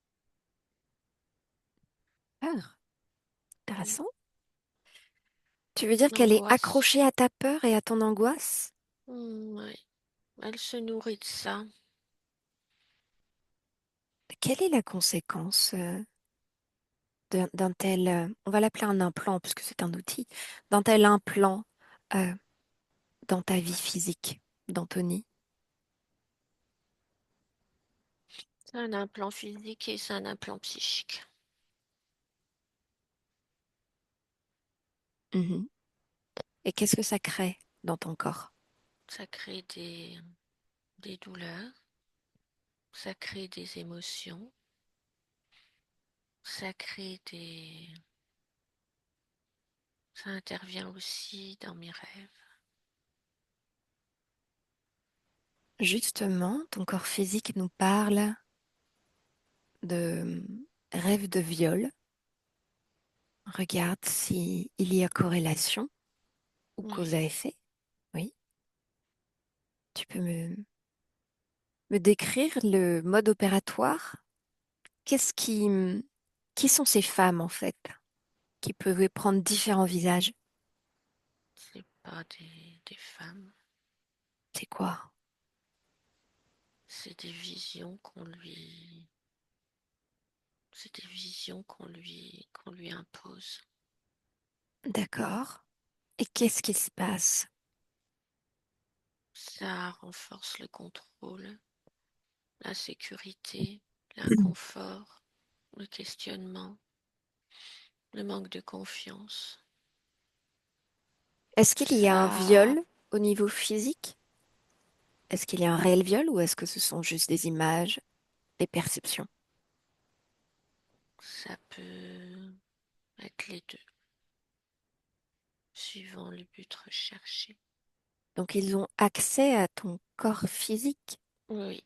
Peur. Mm. Intéressant. Tu veux dire qu'elle est L'angoisse. accrochée à ta peur et à ton angoisse? Ouais. Elle se nourrit de ça. Quelle est la conséquence d'un tel, on va l'appeler un implant puisque c'est un outil, d'un tel implant euh, dans ta vie physique, d'Anthony? C'est un implant physique et c'est un implant psychique. Mhm. Et qu'est-ce que ça crée dans ton corps? Ça crée des douleurs, ça crée des émotions, ça crée des... Ça intervient aussi dans mes rêves. Justement, ton corps physique nous parle de rêve de viol. Regarde s'il y a corrélation ou cause Oui, à effet. Oui. Tu peux me décrire le mode opératoire? Qu'est-ce qui sont ces femmes en fait, qui peuvent prendre différents visages? c'est pas des femmes, C'est quoi? c'est des visions qu'on lui impose. D'accord. Et qu'est-ce qui se passe? Ça renforce le contrôle, la sécurité, l'inconfort, le questionnement, le manque de confiance. Est-ce qu'il y a un Ça, viol au niveau physique? Est-ce qu'il y a un réel viol ou est-ce que ce sont juste des images, des perceptions? ça peut être les deux, suivant le but recherché. Donc ils ont accès à ton corps physique. Oui,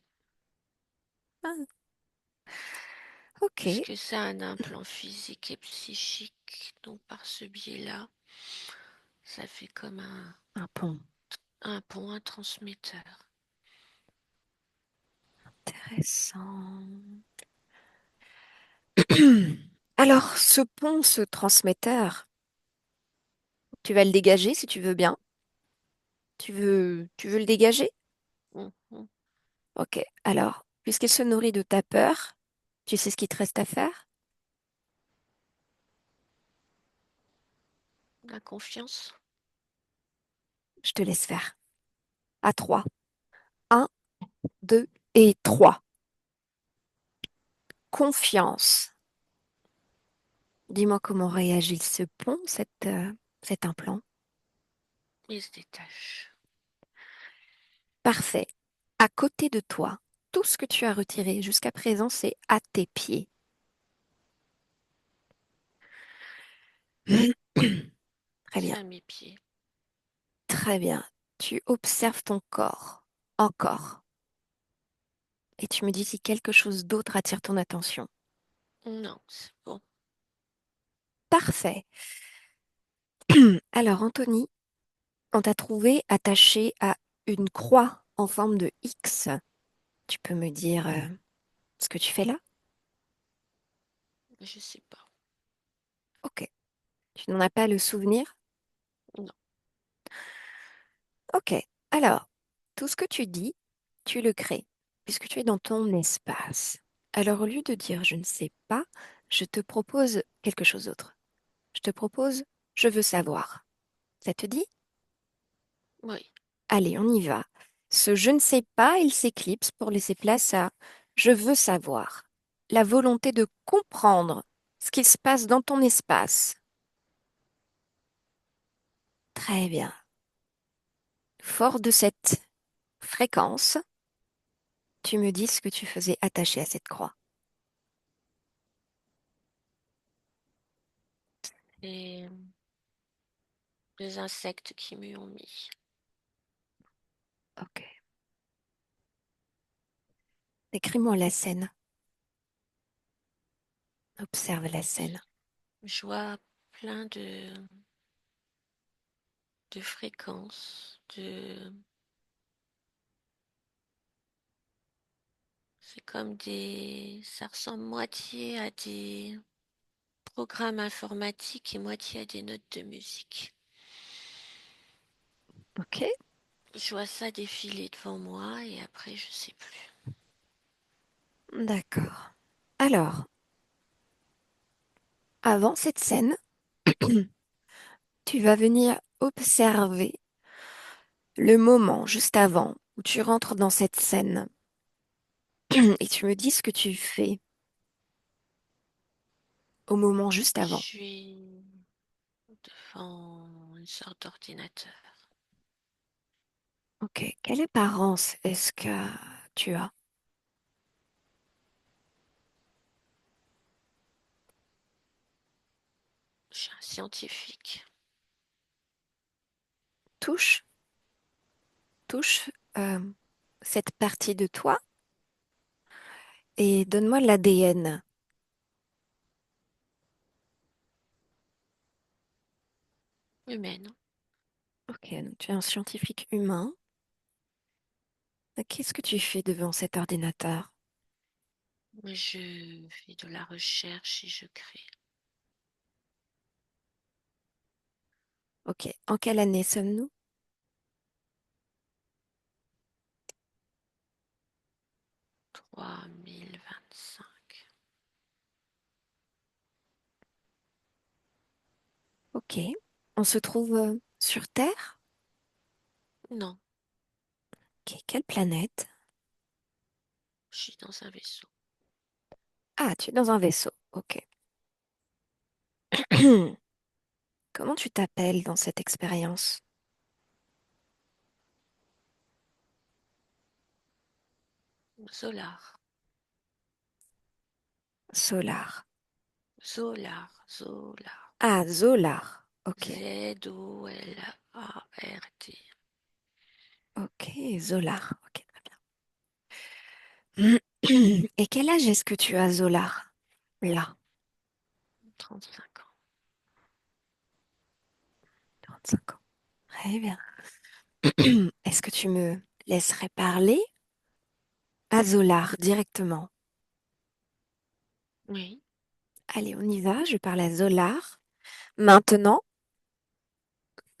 Ah, ok. puisque ça a un implant physique et psychique, donc par ce biais-là, Ça fait comme Un pont. un pont, un transmetteur. Intéressant. Alors, ce pont, ce transmetteur, tu vas le dégager si tu veux bien. Tu veux le dégager? Mhm. Ok. Alors, puisqu'il se nourrit de ta peur, tu sais ce qu'il te reste à faire? La confiance. Je te laisse faire. À trois. Un, deux et trois. Confiance. Dis-moi comment réagit ce pont, cet implant. Il se détache. Parfait. À côté de toi, tout ce que tu as retiré jusqu'à présent, c'est à tes pieds. Très C'est bien, à mes pieds. très bien. Tu observes ton corps, encore, et tu me dis si quelque chose d'autre attire ton attention. Non, c'est bon. Parfait. Alors, Anthony, on t'a trouvé attaché à une croix en forme de X. Tu peux me dire ce que tu fais là? Je sais pas. Ok. Tu n'en as pas le souvenir? Non. Ok. Alors, tout ce que tu dis, tu le crées, puisque tu es dans ton espace. Alors, au lieu de dire je ne sais pas, je te propose quelque chose d'autre. Je te propose je veux savoir. Ça te dit? Oui. Allez, on y va. Ce je ne sais pas, il s'éclipse pour laisser place à je veux savoir. La volonté de comprendre ce qu'il se passe dans ton espace. Très bien. Fort de cette fréquence, tu me dis ce que tu faisais attaché à cette croix. Et les insectes qui m'y ont mis. Ok. Décris-moi la scène. Observe la scène. Je vois plein de fréquences, c'est comme ça ressemble moitié à des programmes informatiques et moitié à des notes de musique. Ok, Je vois ça défiler devant moi et après je sais plus. d'accord. Alors, avant cette scène, tu vas venir observer le moment juste avant où tu rentres dans cette scène et tu me dis ce que tu fais au moment juste Je avant. suis devant une sorte d'ordinateur. Ok, quelle apparence est-ce que tu as? Je suis un scientifique. Touche, touche cette partie de toi et donne-moi l'ADN. Humaine. Ok, donc tu es un scientifique humain. Qu'est-ce que tu fais devant cet ordinateur? Je fais de la recherche et je crée. Ok, en quelle année sommes-nous? 3025. Ok, on se trouve sur Terre? Non, Ok, quelle planète? je suis dans un vaisseau. Ah, tu es dans un vaisseau. Ok. Comment tu t'appelles dans cette expérience? Solar. Solar. Solar. Solar. Ah, Zolar. Ok. Zolar. Ok, Zolar. Ok, très bien. Et quel âge est-ce que tu as, Zolar? Là, 35 ans. 5 ans. Très bien. Est-ce que tu me laisserais parler à Zolar directement? Oui, Allez, on y va. Je parle à Zolar. Maintenant,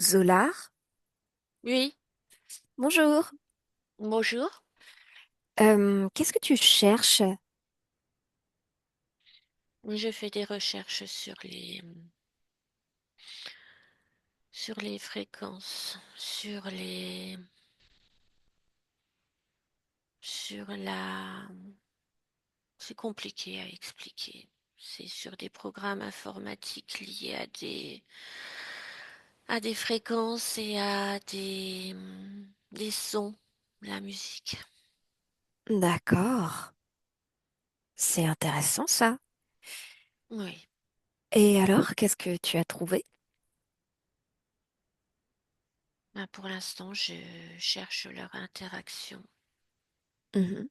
Zolar, oui, bonjour. bonjour. Qu'est-ce que tu cherches? Je fais des recherches sur les fréquences, sur la, c'est compliqué à expliquer. C'est sur des programmes informatiques liés à des fréquences et à des sons, la musique. D'accord. C'est intéressant ça. Oui. Et alors, qu'est-ce que tu as trouvé? Ben, pour l'instant, je cherche leur interaction. Mhm.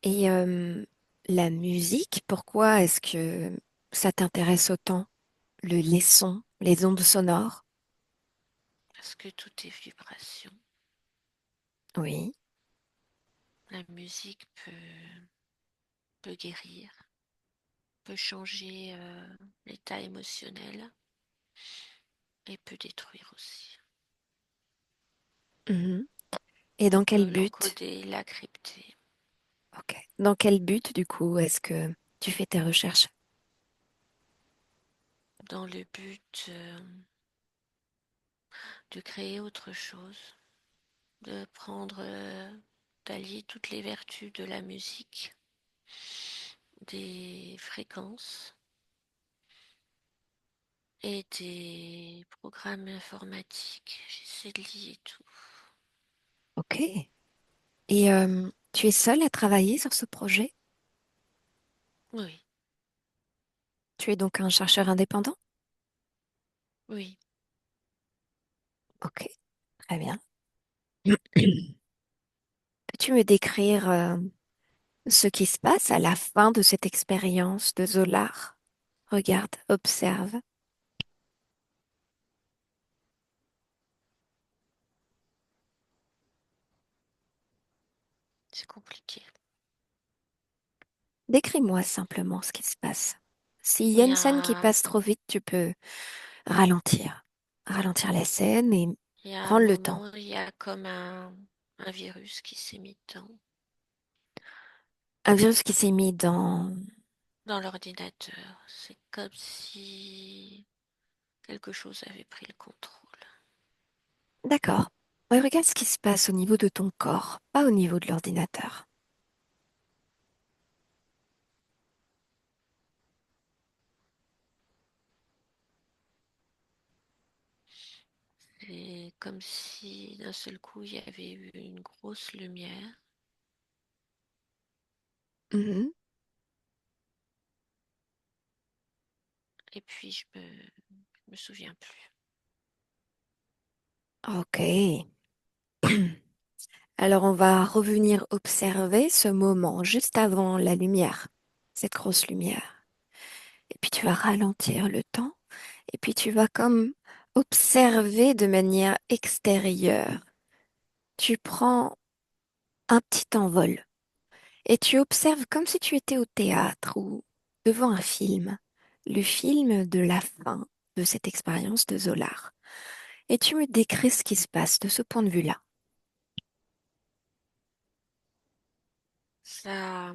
Et la musique, pourquoi est-ce que ça t'intéresse autant? Les sons, les ondes sonores? Parce que tout est vibration. Oui. La musique peut guérir, peut changer l'état émotionnel et peut détruire aussi. Mhm. Et dans quel Peut but? l'encoder, la crypter. Ok. Dans quel but, du coup, est-ce que tu fais tes recherches? Dans le but de créer autre chose, de prendre, d'allier toutes les vertus de la musique, des fréquences et des programmes informatiques. J'essaie de lier tout. Ok. Et tu es seule à travailler sur ce projet? Oui, Tu es donc un chercheur indépendant? oui. Ok, très bien. Peux-tu me décrire ce qui se passe à la fin de cette expérience de Zolar? Regarde, observe. C'est compliqué. Décris-moi simplement ce qui se passe. S'il y a Il y une scène qui a, passe trop vite, tu peux ralentir. Ralentir la scène et il y a un prendre le temps. moment, il y a comme un virus qui s'est mis Un virus qui s'est mis dans... dans l'ordinateur. C'est comme si quelque chose avait pris le contrôle. D'accord. Ouais, regarde ce qui se passe au niveau de ton corps, pas au niveau de l'ordinateur. C'est comme si d'un seul coup, il y avait eu une grosse lumière Mhm. et puis je me souviens plus. Ok. Alors on va revenir observer ce moment juste avant la lumière, cette grosse lumière. Et puis tu vas ralentir le temps et puis tu vas comme observer de manière extérieure. Tu prends un petit envol et tu observes comme si tu étais au théâtre ou devant un film, le film de la fin de cette expérience de Zolar. Et tu me décris ce qui se passe de ce point de vue-là. Ça,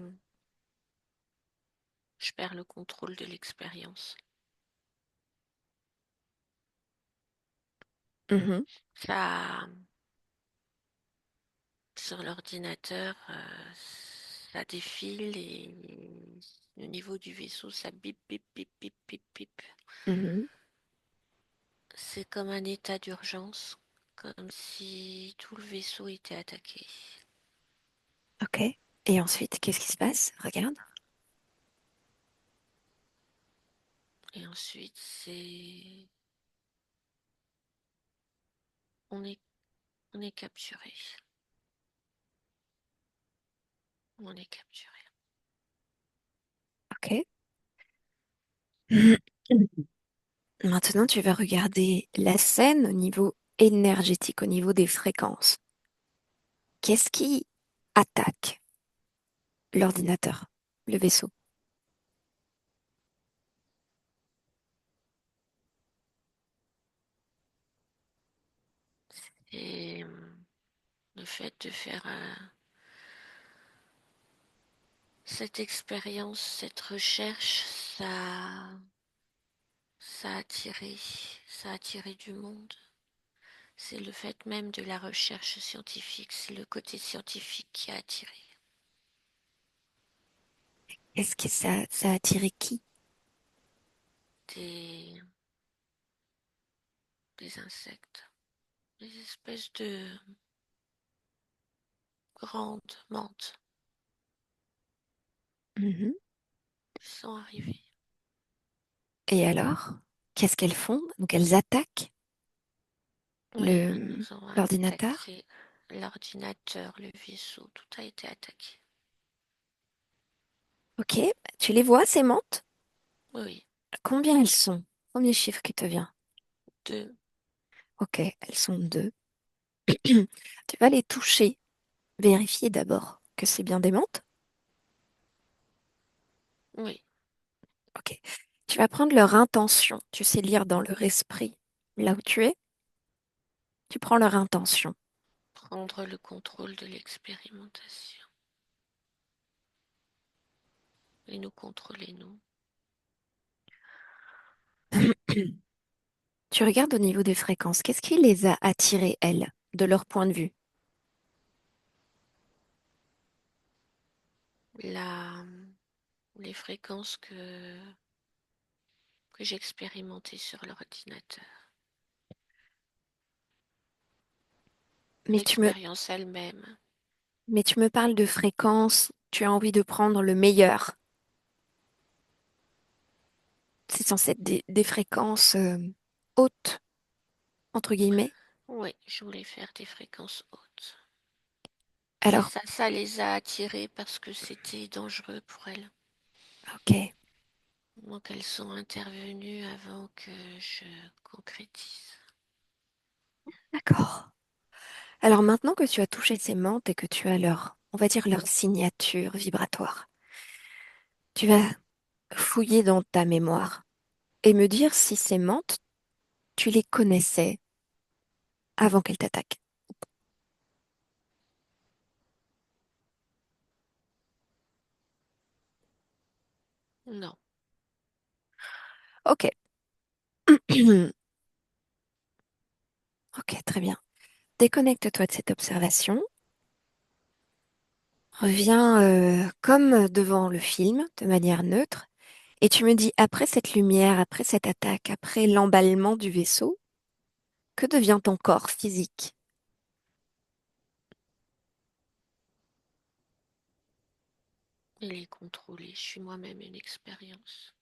je perds le contrôle de l'expérience. Mhm, Ça, sur l'ordinateur, ça défile et au niveau du vaisseau, ça bip, bip, bip, bip, bip, bip. mhm. C'est comme un état d'urgence, comme si tout le vaisseau était attaqué. Ok. Et ensuite, qu'est-ce qui se passe? Regarde. Et ensuite, on est, on est capturé. On est capturé. Ok. Maintenant, tu vas regarder la scène au niveau énergétique, au niveau des fréquences. Qu'est-ce qui attaque l'ordinateur, le vaisseau? Et le fait de faire cette expérience, cette recherche, ça a attiré, ça a attiré du monde. C'est le fait même de la recherche scientifique, c'est le côté scientifique qui a attiré Est-ce que ça a attiré qui? des, des insectes, des espèces de grandes menthes Mhm. qui sont arrivées. Et alors, qu'est-ce qu'elles font? Donc, elles attaquent Oui, elles le nous ont l'ordinateur. attaqué l'ordinateur, le vaisseau, tout a été attaqué. Ok, tu les vois, ces menthes? Oui, Combien elles sont? Premier chiffre qui te vient. deux, Ok, elles sont deux. Tu vas les toucher. Vérifier d'abord que c'est bien des menthes. oui, Ok. Tu vas prendre leur intention. Tu sais lire dans leur esprit. Là où tu es, tu prends leur intention. prendre le contrôle de l'expérimentation et nous contrôler nous. Tu regardes au niveau des fréquences. Qu'est-ce qui les a attirées, elles, de leur point de vue? La, les fréquences que j'expérimentais sur l'ordinateur. Mais tu me, L'expérience elle-même. mais tu me parles de fréquences. Tu as envie de prendre le meilleur. C'est censé être des fréquences hautes, entre guillemets. Oui, je voulais faire des fréquences hautes. Et Alors, ça les a attirées parce que c'était dangereux pour elles. ok, Donc elles sont intervenues avant que je concrétise. d'accord. Alors maintenant que tu as touché ces menthes et que tu as leur, on va dire leur signature vibratoire, tu vas fouiller dans ta mémoire et me dire si ces menthes, tu les connaissais avant qu'elles t'attaquent. Non, Ok. Ok, très bien. Déconnecte-toi de cette observation. Reviens comme devant le film, de manière neutre, et tu me dis, après cette lumière, après cette attaque, après l'emballement du vaisseau, que devient ton corps physique? il est contrôlé. Je suis moi-même une expérience.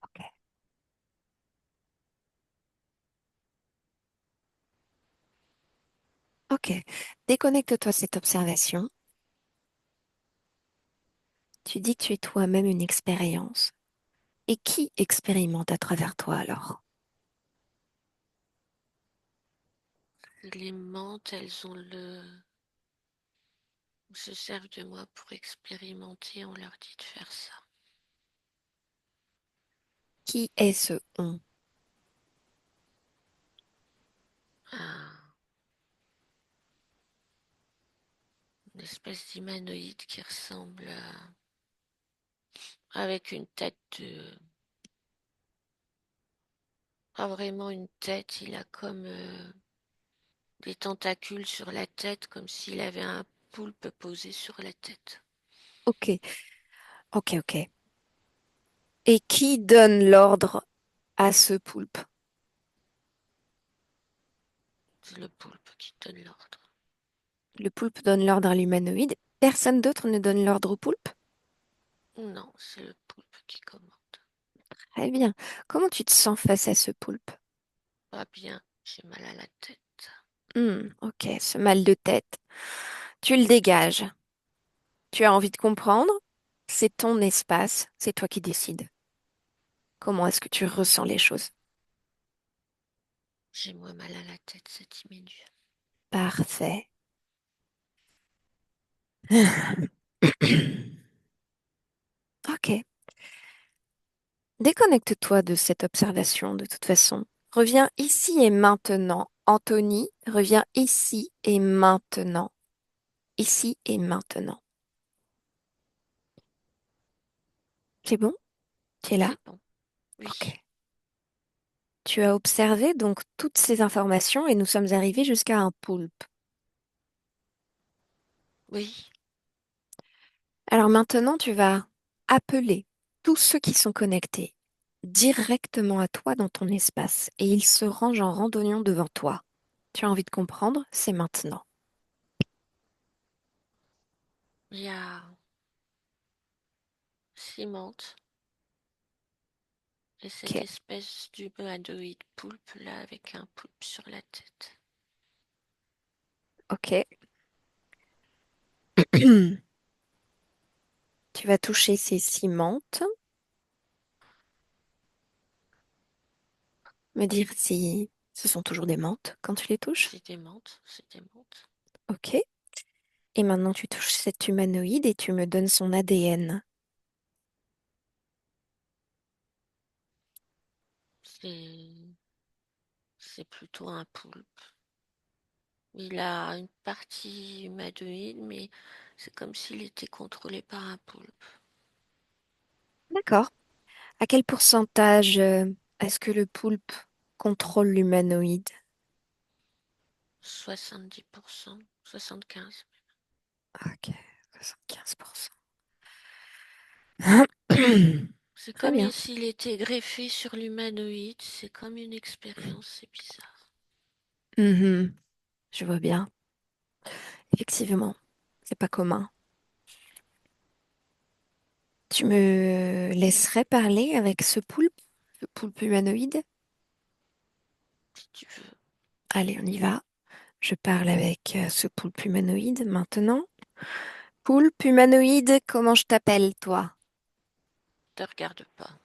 Ok. Ok. Déconnecte-toi de cette observation. Tu dis que tu es toi-même une expérience. Et qui expérimente à travers toi alors? Les menthes, elles ont se servent de moi pour expérimenter. On leur dit de faire ça. Qui est ce on? Un- une espèce d'humanoïde qui ressemble avec une tête de... Pas vraiment une tête, il a comme des tentacules sur la tête, comme s'il avait un poulpe posé sur la tête. Ok, ok, ok. Et qui donne l'ordre à ce poulpe? C'est le poulpe qui donne l'ordre. Le poulpe donne l'ordre à l'humanoïde. Personne d'autre ne donne l'ordre au poulpe? Non, c'est le poulpe qui commande. Très bien. Comment tu te sens face à ce poulpe? Pas bien, j'ai mal à la tête. Ok, ce mal de tête. Tu le dégages. Tu as envie de comprendre? C'est ton espace, c'est toi qui décides. Comment est-ce que tu ressens les choses? J'ai moins mal à la tête, ça diminue. Parfait. Ok. Déconnecte-toi de cette observation de toute façon. Reviens ici et maintenant. Anthony, reviens ici et maintenant. Ici et maintenant. C'est bon? Tu es là? C'est bon. Ok. Oui. Tu as observé donc toutes ces informations et nous sommes arrivés jusqu'à un poulpe. Oui. Alors maintenant, tu vas appeler tous ceux qui sont connectés directement à toi dans ton espace et ils se rangent en randonnion devant toi. Tu as envie de comprendre? C'est maintenant. Il y a Cimante et cette Ok. espèce d'humanoïde poulpe là avec un poulpe sur la tête. Ok. Tu vas toucher ces cimantes, me dire si ce sont toujours des menthes quand tu les touches. C'est des menthes, c'est des menthes. Ok. Et maintenant, tu touches cet humanoïde et tu me donnes son ADN. C'est c'est plutôt un poulpe. Il a une partie humanoïde, mais c'est comme s'il était contrôlé par un poulpe. D'accord. À quel pourcentage est-ce que le poulpe contrôle l'humanoïde? 70%, 75%. Ok, 75%. C'est Très comme bien. s'il était greffé sur l'humanoïde. C'est comme une expérience, c'est bizarre. Mhm, je vois bien. Effectivement, c'est pas commun. Tu me laisserais parler avec ce poulpe humanoïde? Si tu veux, Allez, on y va. Je parle avec ce poulpe humanoïde maintenant. Poulpe humanoïde, comment je t'appelle, toi? te regarde pas.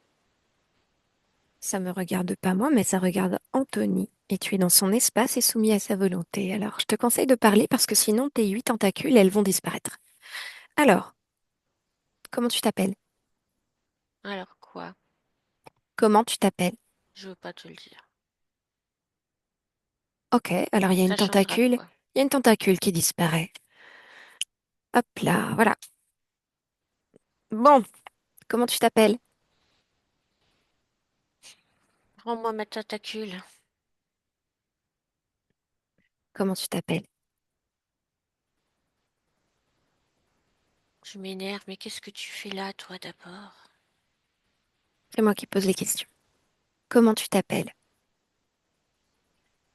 Ça me regarde pas moi, mais ça regarde Anthony. Et tu es dans son espace et soumis à sa volonté. Alors, je te conseille de parler parce que sinon, tes 8 tentacules, elles vont disparaître. Alors, comment tu t'appelles? Alors quoi? Comment tu t'appelles? Je veux pas te le dire. Ok, alors Ça changera quoi? il y a une tentacule qui disparaît. Hop là, voilà. Bon, comment tu t'appelles? Rends-moi ma tentacule. Comment tu t'appelles? Je m'énerve, mais qu'est-ce que tu fais là, toi, d'abord? C'est moi qui pose les questions. Comment tu t'appelles?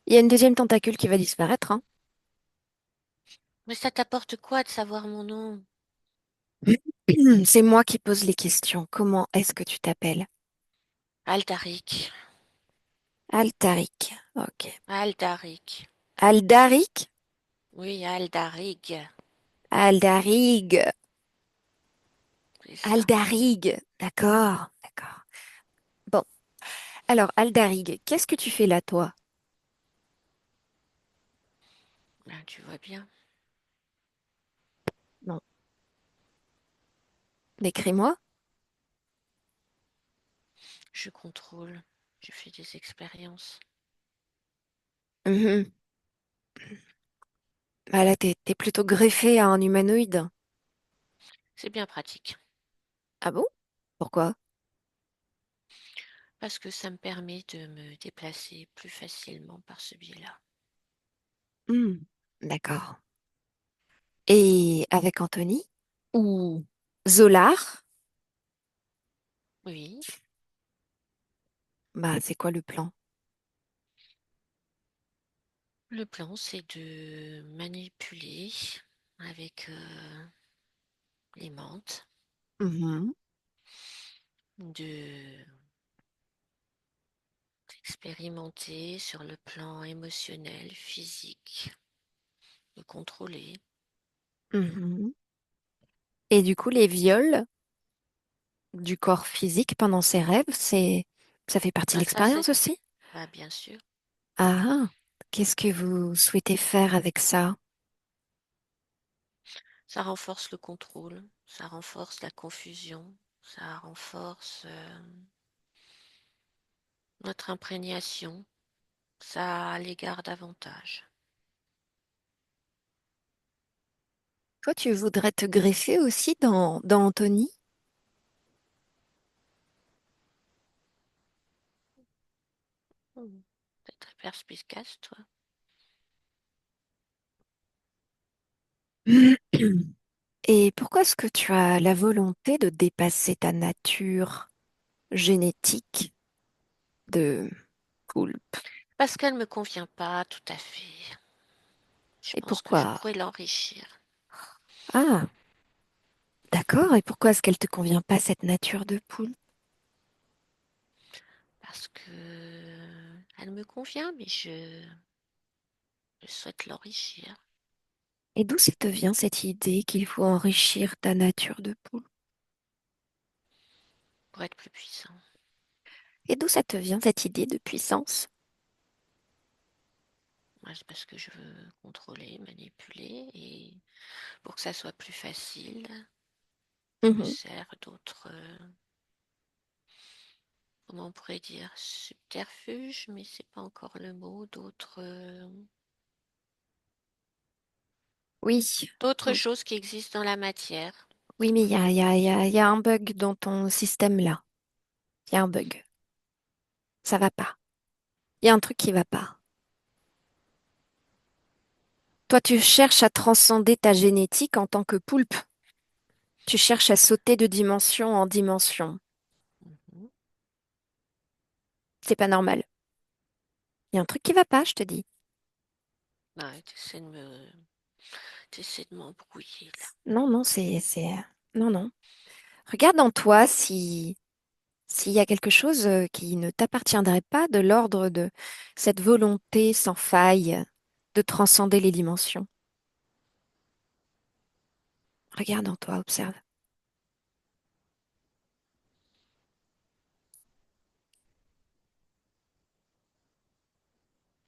Il y a une deuxième tentacule qui va disparaître, hein. Mais ça t'apporte quoi de savoir mon nom? C'est moi qui pose les questions. Comment est-ce que tu t'appelles? Aldaric. Altaric. Ok. Aldaric. Aldaric? Oui, Aldaric. Aldarig. C'est ça. Aldarig. D'accord, d'accord. Bon, alors Aldarig, qu'est-ce que tu fais là, toi? Ben, tu vois bien. Non, décris-moi. Je contrôle. Je fais des expériences. Mhm. Bah là, t'es plutôt greffé à un humanoïde. C'est bien pratique. Ah bon? Pourquoi? Parce que ça me permet de me déplacer plus facilement par ce biais-là. Hmm, d'accord. Et avec Anthony? Ou Zolar? Oui. Bah, c'est quoi le plan? Le plan, c'est de manipuler avec les menthes, Mhm, de d'expérimenter sur le plan émotionnel, physique, de contrôler. mhm. Et du coup, les viols du corps physique pendant ses rêves, Ça fait partie de Ah, ça, l'expérience aussi? bah, bien sûr. Ah, qu'est-ce que vous souhaitez faire avec ça? Ça renforce le contrôle, ça renforce la confusion, ça renforce notre imprégnation, ça les garde davantage. Toi, tu voudrais te greffer aussi dans Anthony? Hmm. T'es très perspicace, toi. Et pourquoi est-ce que tu as la volonté de dépasser ta nature génétique de poulpe? Parce qu'elle me convient pas tout à fait. Je Et pense que je pourquoi? pourrais l'enrichir. Ah, d'accord. Et pourquoi est-ce qu'elle te convient pas, cette nature de poule? Parce que elle me convient, mais je souhaite l'enrichir Et d'où ça te vient cette idée qu'il faut enrichir ta nature de poule? pour être plus puissant. Et d'où ça te vient cette idée de puissance? Moi, c'est parce que je veux contrôler, manipuler, et pour que ça soit plus facile, je me Mhm. sers d'autres, comment on pourrait dire, subterfuges, mais c'est pas encore le mot, Oui. d'autres choses qui existent dans la matière. Oui, mais il y a un bug dans ton système là. Il y a un bug. Ça va pas. Il y a un truc qui va pas. Toi, tu cherches à transcender ta génétique en tant que poulpe. Tu cherches à sauter de dimension en dimension. Mhm. C'est pas normal. Il y a un truc qui va pas, je te dis. Ouais, t'essaies de m'embrouiller là. Non, non, non, non. Regarde en toi s'il y a quelque chose qui ne t'appartiendrait pas de l'ordre de cette volonté sans faille de transcender les dimensions. Regarde en toi, observe.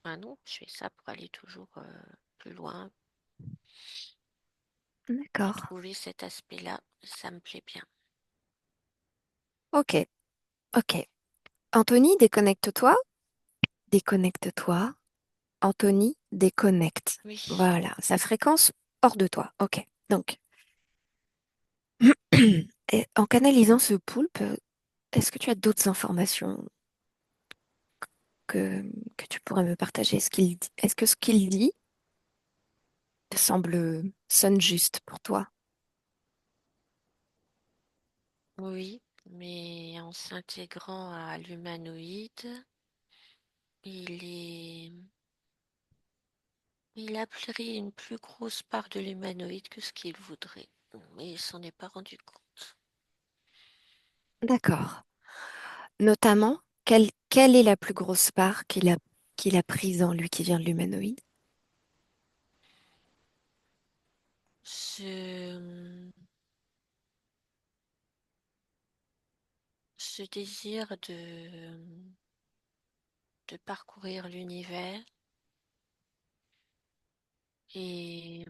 Ah non, je fais ça pour aller toujours plus loin, D'accord. retrouver cet aspect-là, ça me plaît bien. Ok, ok. Anthony, déconnecte-toi. Déconnecte-toi. Anthony, déconnecte. Oui, Voilà, sa fréquence hors de toi. Ok. Donc, et en canalisant ce poulpe, est-ce que tu as d'autres informations que, que tu pourrais me partager? Est-ce que ce qu'il dit te sonne juste pour toi? oui, mais en s'intégrant à l'humanoïde, il est, il a pris une plus grosse part de l'humanoïde que ce qu'il voudrait, mais il s'en est pas rendu compte. D'accord. Notamment, quelle est la plus grosse part qu'il a prise en lui qui vient de l'humanoïde? Ce, ce désir de parcourir l'univers et,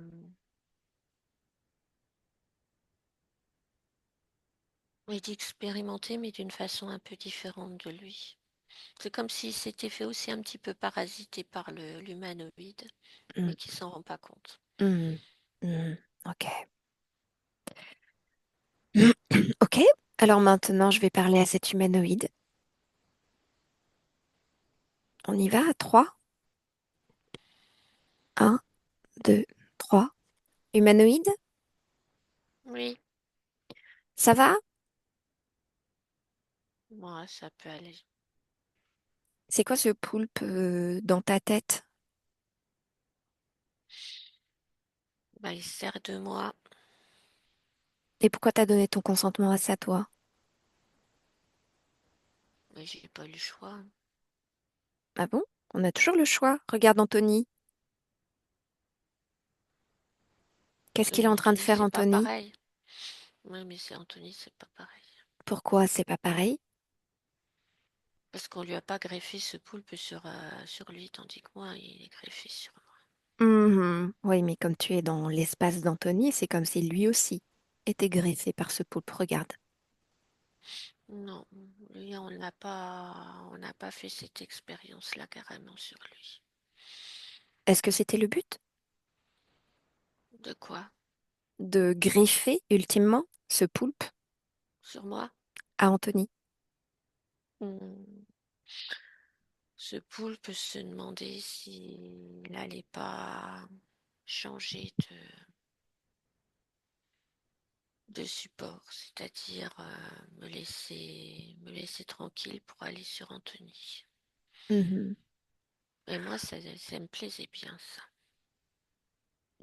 et d'expérimenter, mais d'une façon un peu différente de lui. C'est comme s'il s'était fait aussi un petit peu parasiter par l'humanoïde, Hmm, mais qui s'en rend pas compte. hmm, hmm. Ok. Ok. Alors maintenant, je vais parler à cet humanoïde. On y va à 3. Un, 2, 3. Humanoïde, Oui, ça va? moi, ça peut aller. C'est quoi ce poulpe dans ta tête? Bah, il se sert de moi. Et pourquoi t'as donné ton consentement à ça, toi? Mais j'ai pas eu le choix. Ah bon? On a toujours le choix. Regarde Anthony. Qu'est-ce Oui, qu'il est mais en train de Anthony, faire, c'est pas Anthony? pareil. Oui, mais c'est Anthony, c'est pas pareil. Pourquoi c'est pas pareil? Parce qu'on lui a pas greffé ce poulpe sur lui, tandis que moi, il est greffé sur moi. Mhm. Oui, mais comme tu es dans l'espace d'Anthony, c'est comme si lui aussi était greffé par ce poulpe. Regarde. Non, lui, on n'a pas fait cette expérience-là carrément sur lui. Est-ce que c'était le but De quoi? de greffer ultimement ce poulpe Sur moi? à Anthony? Hmm. Ce poulpe se demandait s'il n'allait pas changer de support, c'est-à-dire me laisser tranquille pour aller sur Anthony. Mhm. Et moi, ça me plaisait bien ça.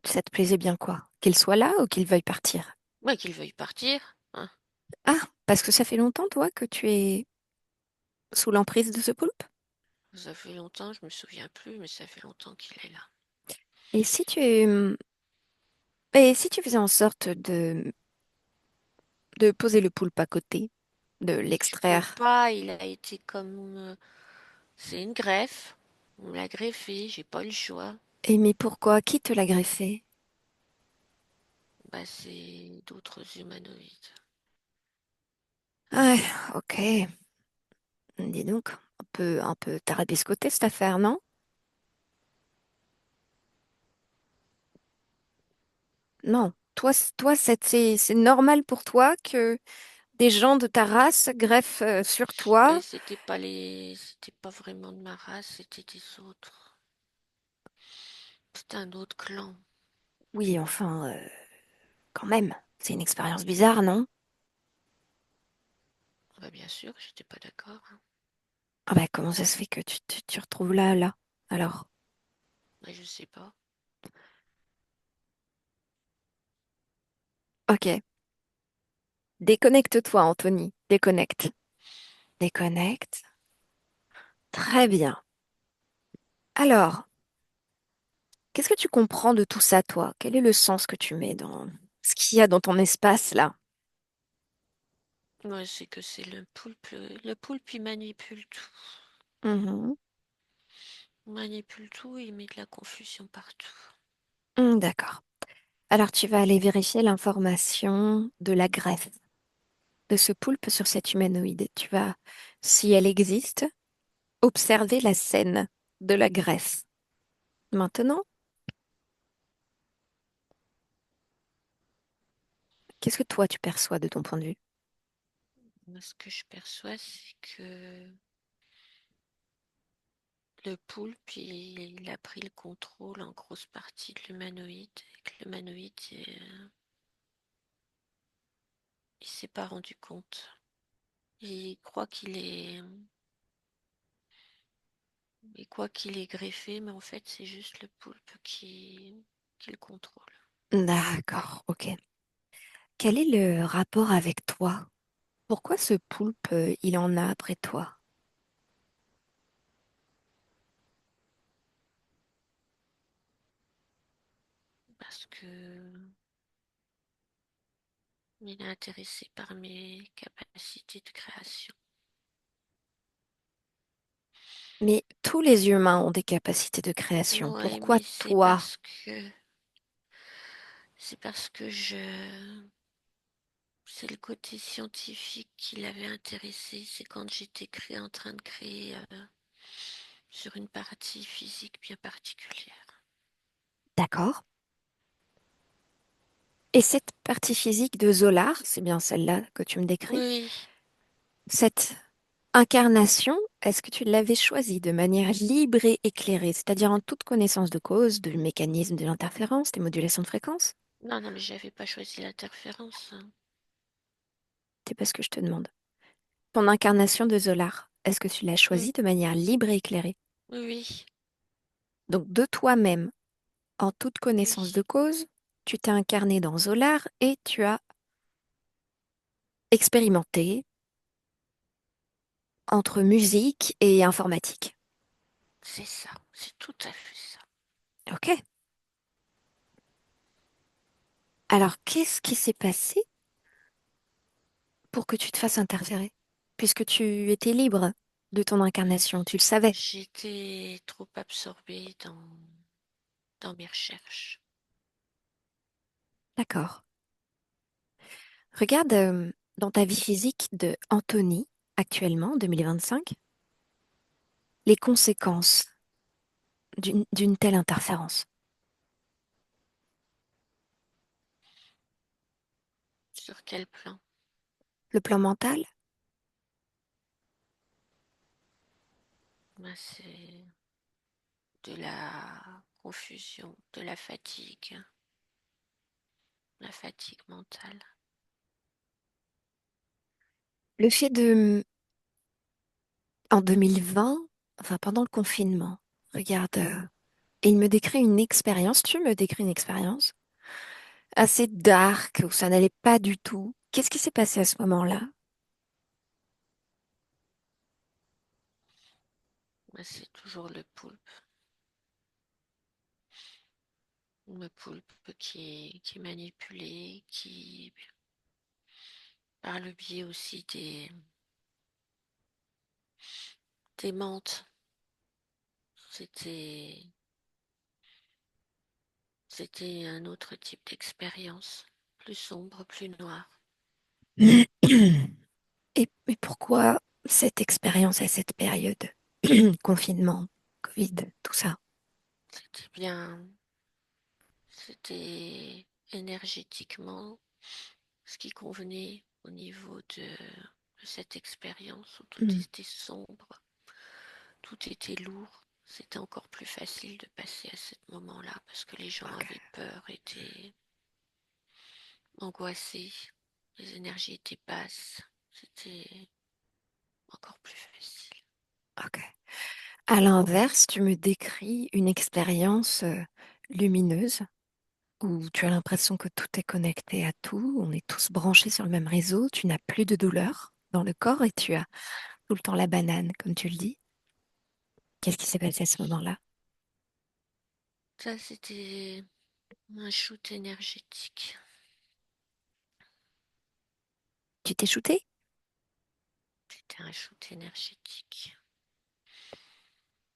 Ça te plaisait bien quoi? Qu'il soit là ou qu'il veuille partir? Moi, qu'il veuille partir, hein. Ah, parce que ça fait longtemps, toi, que tu es sous l'emprise de ce poulpe? Ça fait longtemps, je me souviens plus, mais ça fait longtemps qu'il est là. Et si et si tu faisais en sorte de poser le poulpe à côté, de Je peux l'extraire? pas, il a été comme... c'est une greffe. On me l'a greffé, j'ai pas eu le choix. Et mais pourquoi? Qui te l'a greffé? Bah, c'est d'autres humanoïdes. Ah, ok. Dis donc, un peu tarabiscoté cette affaire, non? Non. Toi, c'est normal pour toi que des gens de ta race greffent sur Mais toi? c'était pas vraiment de ma race, c'était des autres. C'était un autre clan. Oui, enfin, quand même. C'est une expérience bizarre, non? Bah, bien sûr que j'étais pas d'accord, hein. Ah bah, comment ça se fait que tu retrouves là? Alors, Mais je sais pas. ok. Déconnecte-toi, Anthony. Déconnecte. Déconnecte. Très bien. Alors, qu'est-ce que tu comprends de tout ça, toi? Quel est le sens que tu mets dans ce qu'il y a dans ton espace, là? Moi, c'est que c'est le poulpe. Le poulpe, il manipule tout. Mhm. Il manipule tout, il met de la confusion partout. D'accord. Alors, tu vas aller vérifier l'information de la greffe de ce poulpe sur cet humanoïde. Tu vas, si elle existe, observer la scène de la greffe. Maintenant, qu'est-ce que toi tu perçois de ton point de vue? Moi, ce que je perçois, c'est que le poulpe, il a pris le contrôle en grosse partie de l'humanoïde. Et que l'humanoïde, il s'est pas rendu compte. Il croit il croit qu'il est greffé, mais en fait, c'est juste le poulpe qui le contrôle. D'accord, ok. Quel est le rapport avec toi? Pourquoi ce poulpe, il en a après toi? Parce que il est intéressé par mes capacités de création. Mais tous les humains ont des capacités de création. Ouais, Pourquoi mais toi? c'est parce que c'est le côté scientifique qui l'avait intéressé. C'est quand en train de créer sur une partie physique bien particulière. D'accord. Et cette partie physique de Zolar, c'est bien celle-là que tu me décris? Oui, Cette incarnation, est-ce que tu l'avais choisie de manière libre et éclairée, c'est-à-dire en toute connaissance de cause du mécanisme de l'interférence, des modulations de fréquence? non, non, mais j'avais pas choisi l'interférence, hein. C'est pas ce que je te demande. Ton incarnation de Zolar, est-ce que tu l'as Mm. choisie de manière libre et éclairée? Oui, Donc de toi-même, en toute connaissance de oui, cause, tu t'es incarné dans Zolar et tu as expérimenté entre musique et informatique. c'est ça, c'est tout à fait ça. Ok. Alors qu'est-ce qui s'est passé pour que tu te fasses interférer? Puisque tu étais libre. de ton incarnation, tu le savais. J'étais trop absorbée dans mes recherches. D'accord. Regarde dans ta vie physique de Anthony, actuellement, 2025, les conséquences d'une telle interférence. Sur quel plan? Le plan mental, Ben, c'est de la confusion, de la fatigue mentale. le fait de, en 2020, enfin pendant le confinement, regarde, et il me décrit une expérience, tu me décris une expérience assez dark où ça n'allait pas du tout. Qu'est-ce qui s'est passé à ce moment-là? Ben, c'est toujours le poulpe qui est manipulé, qui, par le biais aussi des menthes, c'était, c'était un autre type d'expérience, plus sombre, plus noire. Et pourquoi cette expérience à cette période? Confinement, Covid, tout ça. C'était bien, c'était énergétiquement ce qui convenait au niveau de cette expérience où tout Hmm. était sombre, tout était lourd. C'était encore plus facile de passer à ce moment-là parce que les gens Ok, avaient peur, étaient angoissés, les énergies étaient basses. C'était encore plus facile. ok. À l'inverse, tu me décris une expérience lumineuse où tu as l'impression que tout est connecté à tout, on est tous branchés sur le même réseau, tu n'as plus de douleur dans le corps et tu as tout le temps la banane, comme tu le dis. Qu'est-ce qui s'est passé à ce moment-là? Ça, c'était un shoot énergétique. Tu t'es shooté? C'était un shoot énergétique.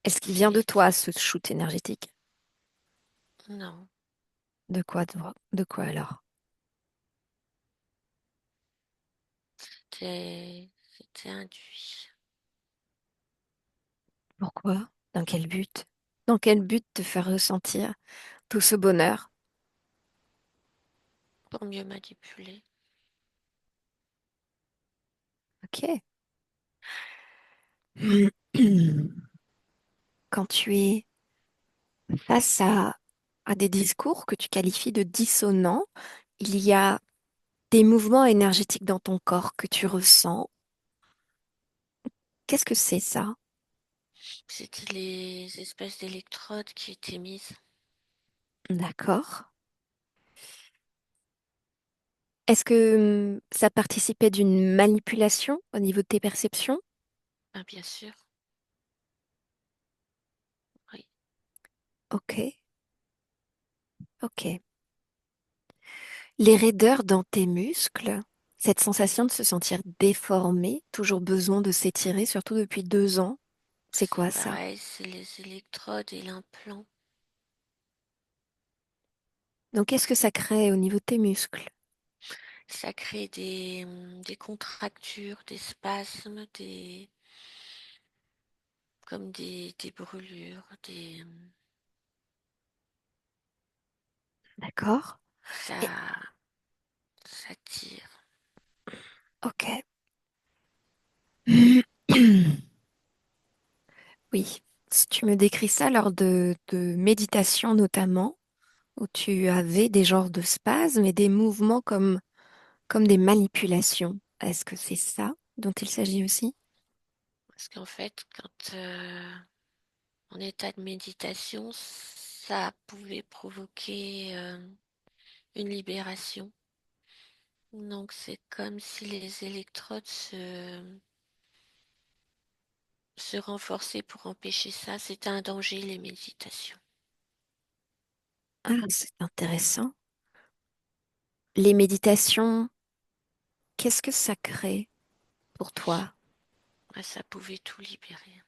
Est-ce qu'il vient de Qui, toi, ce shoot énergétique? non, De quoi alors? c'était induit Pourquoi? Dans quel but? Dans quel but te faire ressentir tout ce bonheur? pour mieux manipuler. Ok. Quand tu es face à des discours que tu qualifies de dissonants, il y a des mouvements énergétiques dans ton corps que tu ressens. Qu'est-ce que c'est ça? C'était les espèces d'électrodes qui étaient mises. D'accord. Est-ce que ça participait d'une manipulation au niveau de tes perceptions? Ah, bien sûr, oui. Ok, ok. Les raideurs dans tes muscles, cette sensation de se sentir déformé, toujours besoin de s'étirer, surtout depuis 2 ans, c'est C'est quoi ça? pareil, c'est les électrodes et l'implant. Donc, qu'est-ce que ça crée au niveau de tes muscles? Ça crée des contractures, des spasmes, comme des brûlures, D'accord? Et, ça tire. ok. Oui, si tu me décris ça lors de méditation notamment, où tu avais des genres de spasmes et des mouvements comme des manipulations. Est-ce que c'est ça dont il s'agit aussi? Parce qu'en fait, quand en état de méditation, ça pouvait provoquer une libération. Donc c'est comme si les électrodes se renforçaient pour empêcher ça. C'est un danger, les méditations. Ah, c'est intéressant. Les méditations, qu'est-ce que ça crée pour toi? Ah, ça pouvait tout libérer.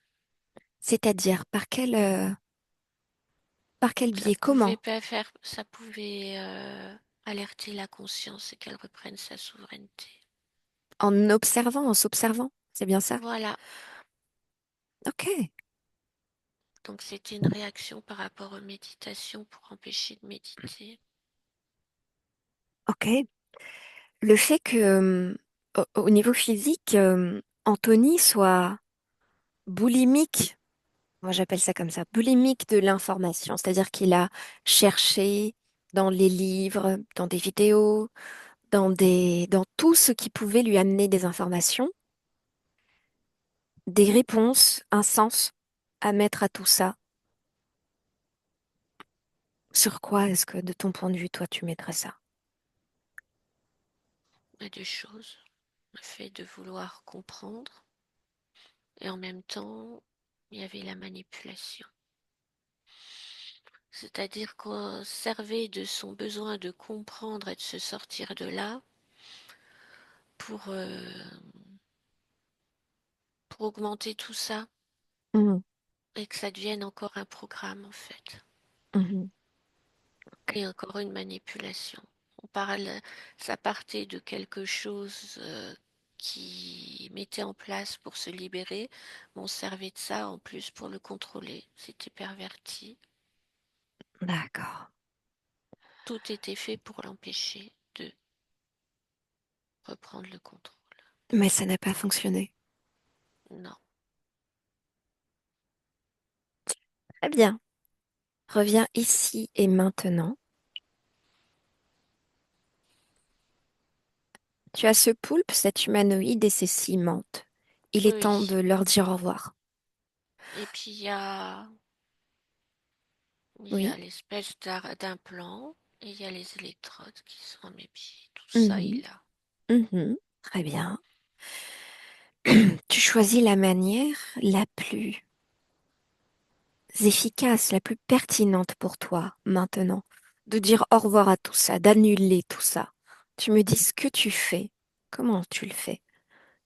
C'est-à-dire, par quel Ça biais, pouvait comment? pas faire, ça pouvait alerter la conscience et qu'elle reprenne sa souveraineté. En observant, en s'observant, c'est bien ça? Voilà. Ok, Donc c'était une réaction par rapport aux méditations pour empêcher de méditer. ok. Le fait que, au niveau physique, Anthony soit boulimique, moi j'appelle ça comme ça, boulimique de l'information, c'est-à-dire qu'il a cherché dans les livres, dans des vidéos, dans tout ce qui pouvait lui amener des informations, des réponses, un sens à mettre à tout ça. Sur quoi est-ce que, de ton point de vue, toi, tu mettrais ça? Et deux choses. Le fait de vouloir comprendre et en même temps, il y avait la manipulation. C'est-à-dire qu'on servait de son besoin de comprendre et de se sortir de là pour, euh, pour augmenter tout ça Mhm, et que ça devienne encore un programme en fait. mhm. Et encore une manipulation. On parle, ça partait de quelque chose qui mettait en place pour se libérer, mais on servait de ça en plus pour le contrôler. C'était perverti. D'accord. Tout était fait pour l'empêcher de reprendre le contrôle. Mais ça n'a pas fonctionné. Non. Très bien. Reviens ici et maintenant. Tu as ce poulpe, cet humanoïde et ces cimantes. Il est temps Oui. de leur dire au revoir. Et puis il y Oui. a l'espèce d'implant et il y a les électrodes qui sont à mes pieds. Tout ça, Mhm, il a. mhm. Très bien. Tu choisis la manière la plus efficace, la plus pertinente pour toi maintenant, de dire au revoir à tout ça, d'annuler tout ça. Tu me dis ce que tu fais, comment tu le fais,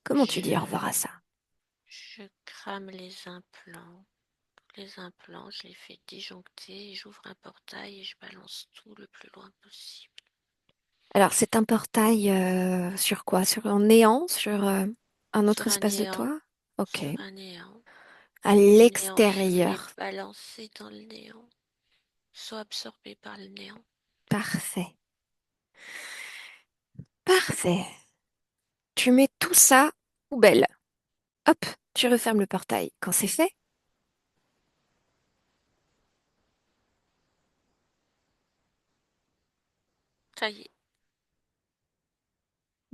comment tu dis au revoir à Je, ça. je crame les implants. Les implants, je les fais disjoncter, j'ouvre un portail et je balance tout le plus loin possible. Alors, c'est un portail sur quoi? Sur un néant? Sur un autre Sur un espace de néant, toi? Ok. sur un néant. À Et le néant, je le fais l'extérieur. balancer dans le néant, soit absorbé par le néant. Parfait. Parfait. Tu mets tout ça poubelle. Hop, tu refermes le portail. Quand c'est fait, Ça y est.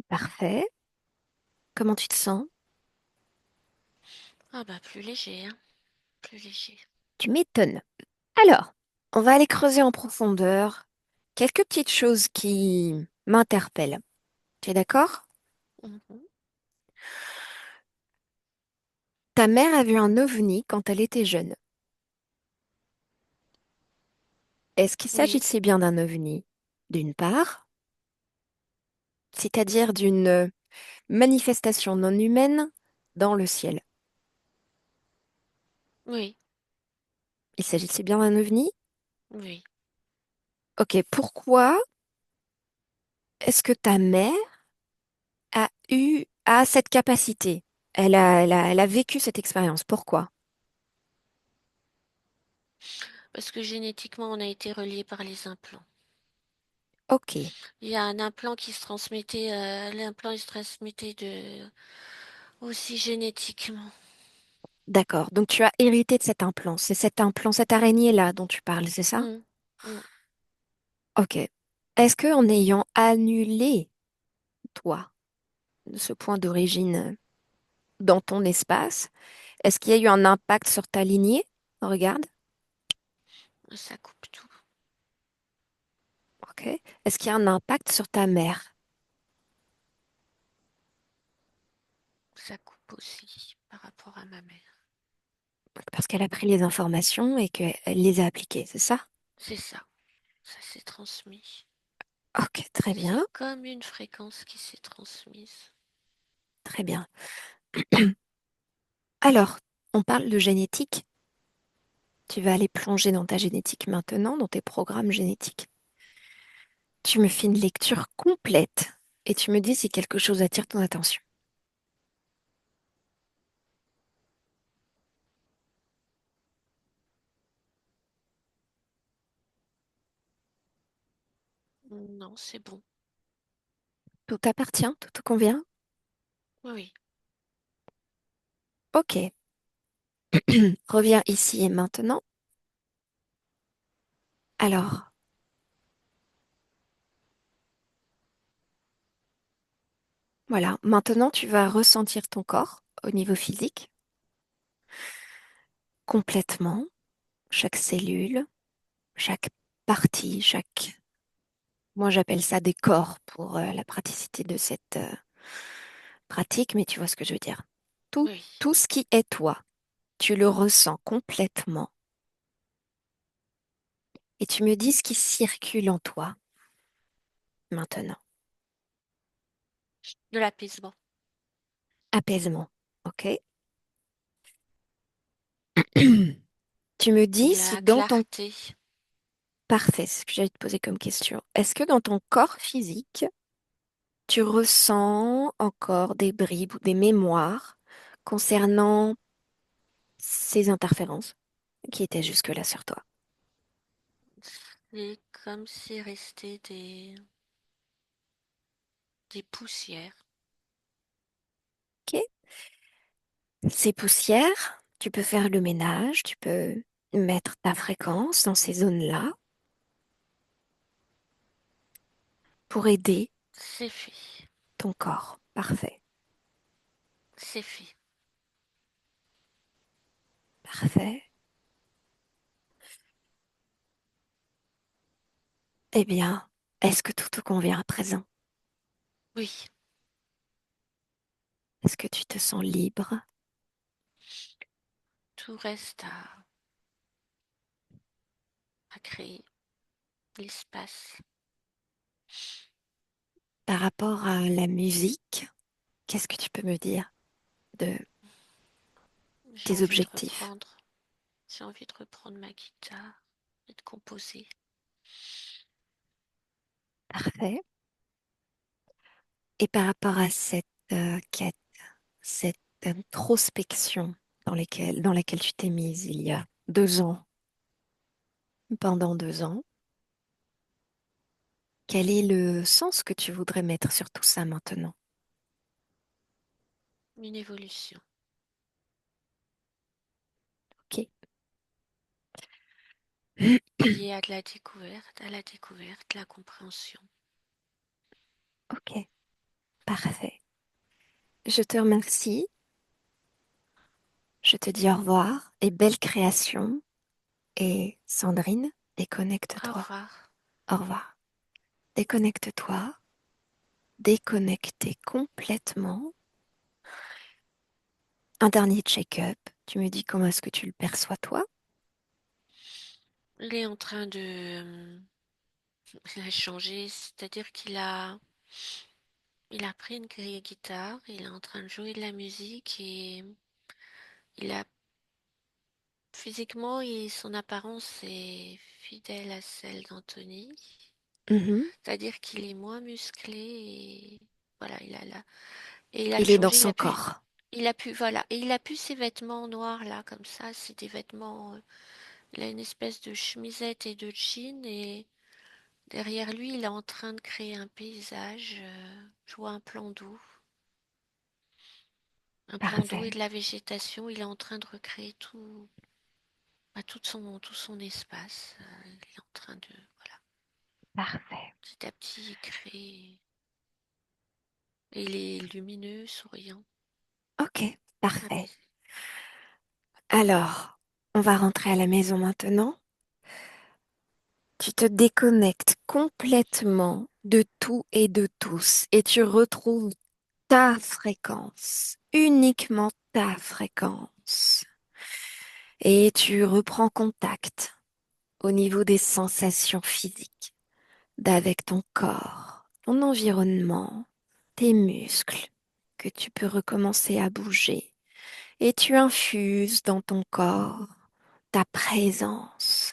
parfait. Comment tu te sens? Ah bah plus léger, hein. Plus léger. Tu m'étonnes. Alors, on va aller creuser en profondeur quelques petites choses qui m'interpellent. Tu es d'accord? Mhm. Ta mère a vu un ovni quand elle était jeune. Est-ce qu'il Oui, s'agissait bien d'un ovni? D'une part, c'est-à-dire d'une manifestation non humaine dans le ciel. oui, Il s'agissait bien d'un ovni? oui. Ok, pourquoi est-ce que ta mère a cette capacité? Elle a vécu cette expérience. Pourquoi? Parce que génétiquement, on a été relié par les implants. Ok, Il y a un implant qui se transmettait, l'implant il se transmettait aussi génétiquement. d'accord. Donc tu as hérité de cet implant. C'est cet implant, cette araignée-là dont tu parles, c'est ça? Mm, mm. Ok. Est-ce que en ayant annulé, toi, ce point d'origine dans ton espace, est-ce qu'il y a eu un impact sur ta lignée? Regarde. Ça coupe tout. Ok. Est-ce qu'il y a un impact sur ta mère? Ça coupe aussi par rapport à ma mère. Parce qu'elle a pris les informations et qu'elle les a appliquées, c'est ça? C'est ça. Ça s'est transmis. Ok, très C'est bien, comme une fréquence qui s'est transmise. très bien. Alors, on parle de génétique. Tu vas aller plonger dans ta génétique maintenant, dans tes programmes génétiques. Tu me fais une lecture complète et tu me dis si quelque chose attire ton attention. Non, c'est bon. Tout t'appartient, tout te convient? Oui, oui. Ok. Reviens ici et maintenant. Alors, voilà. Maintenant, tu vas ressentir ton corps au niveau physique, complètement, chaque cellule, chaque partie, chaque... Moi, j'appelle ça des corps pour la praticité de cette pratique, mais tu vois ce que je veux dire. Tout, Oui. tout ce qui est toi, tu le ressens complètement et tu me dis ce qui circule en toi maintenant. De l'apaisement. Apaisement, ok? Tu me De dis si la dans ton... clarté. Parfait, c'est ce que j'allais te poser comme question. Est-ce que dans ton corps physique, tu ressens encore des bribes ou des mémoires concernant ces interférences qui étaient jusque-là sur toi? C'est comme si restait des poussières. Ok? Ces poussières, tu peux faire le ménage, tu peux mettre ta fréquence dans ces zones-là pour aider C'est fait. ton corps. Parfait, C'est fait. parfait. Eh bien, est-ce que tout te convient à présent? Oui. Est-ce que tu te sens libre Tout reste à créer. L'espace. par rapport à la musique? Qu'est-ce que tu peux me dire de J'ai tes envie de objectifs? reprendre. J'ai envie de reprendre ma guitare et de composer. Parfait. Et par rapport à cette quête, cette introspection dans laquelle tu t'es mise il y a 2 ans, pendant 2 ans, quel est le sens que tu voudrais mettre sur tout ça maintenant? Une évolution. Ok. Liée à de la découverte, la compréhension. Ok, parfait. Je te remercie. Je te dis au revoir et belle création. Et Sandrine, Au déconnecte-toi. revoir. Au revoir. Déconnecte-toi. Déconnecte complètement. Un dernier check-up. Tu me dis comment est-ce que tu le perçois toi? Il est en train il a changé, c'est-à-dire il a pris une guitare, il est en train de jouer de la musique et il a physiquement son apparence est fidèle à celle d'Anthony. Mhm. C'est-à-dire qu'il est moins musclé et voilà, et il a Il est dans changé, son corps. voilà, et il a pu ses vêtements noirs là comme ça, c'est des vêtements, il a une espèce de chemisette et de jean et derrière lui, il est en train de créer un paysage, je vois un plan d'eau et Parfait. de la végétation, il est en train de recréer tout, bah, tout son espace, il est en train de, voilà, Parfait. petit à petit, il crée, et il est lumineux, souriant, Ok, parfait. apaisé. Alors, on va rentrer à la maison maintenant. Tu te déconnectes complètement de tout et de tous et tu retrouves ta fréquence, uniquement ta fréquence. Et tu reprends contact au niveau des sensations physiques d'avec ton corps, ton environnement, tes muscles, que tu peux recommencer à bouger et tu infuses dans ton corps ta présence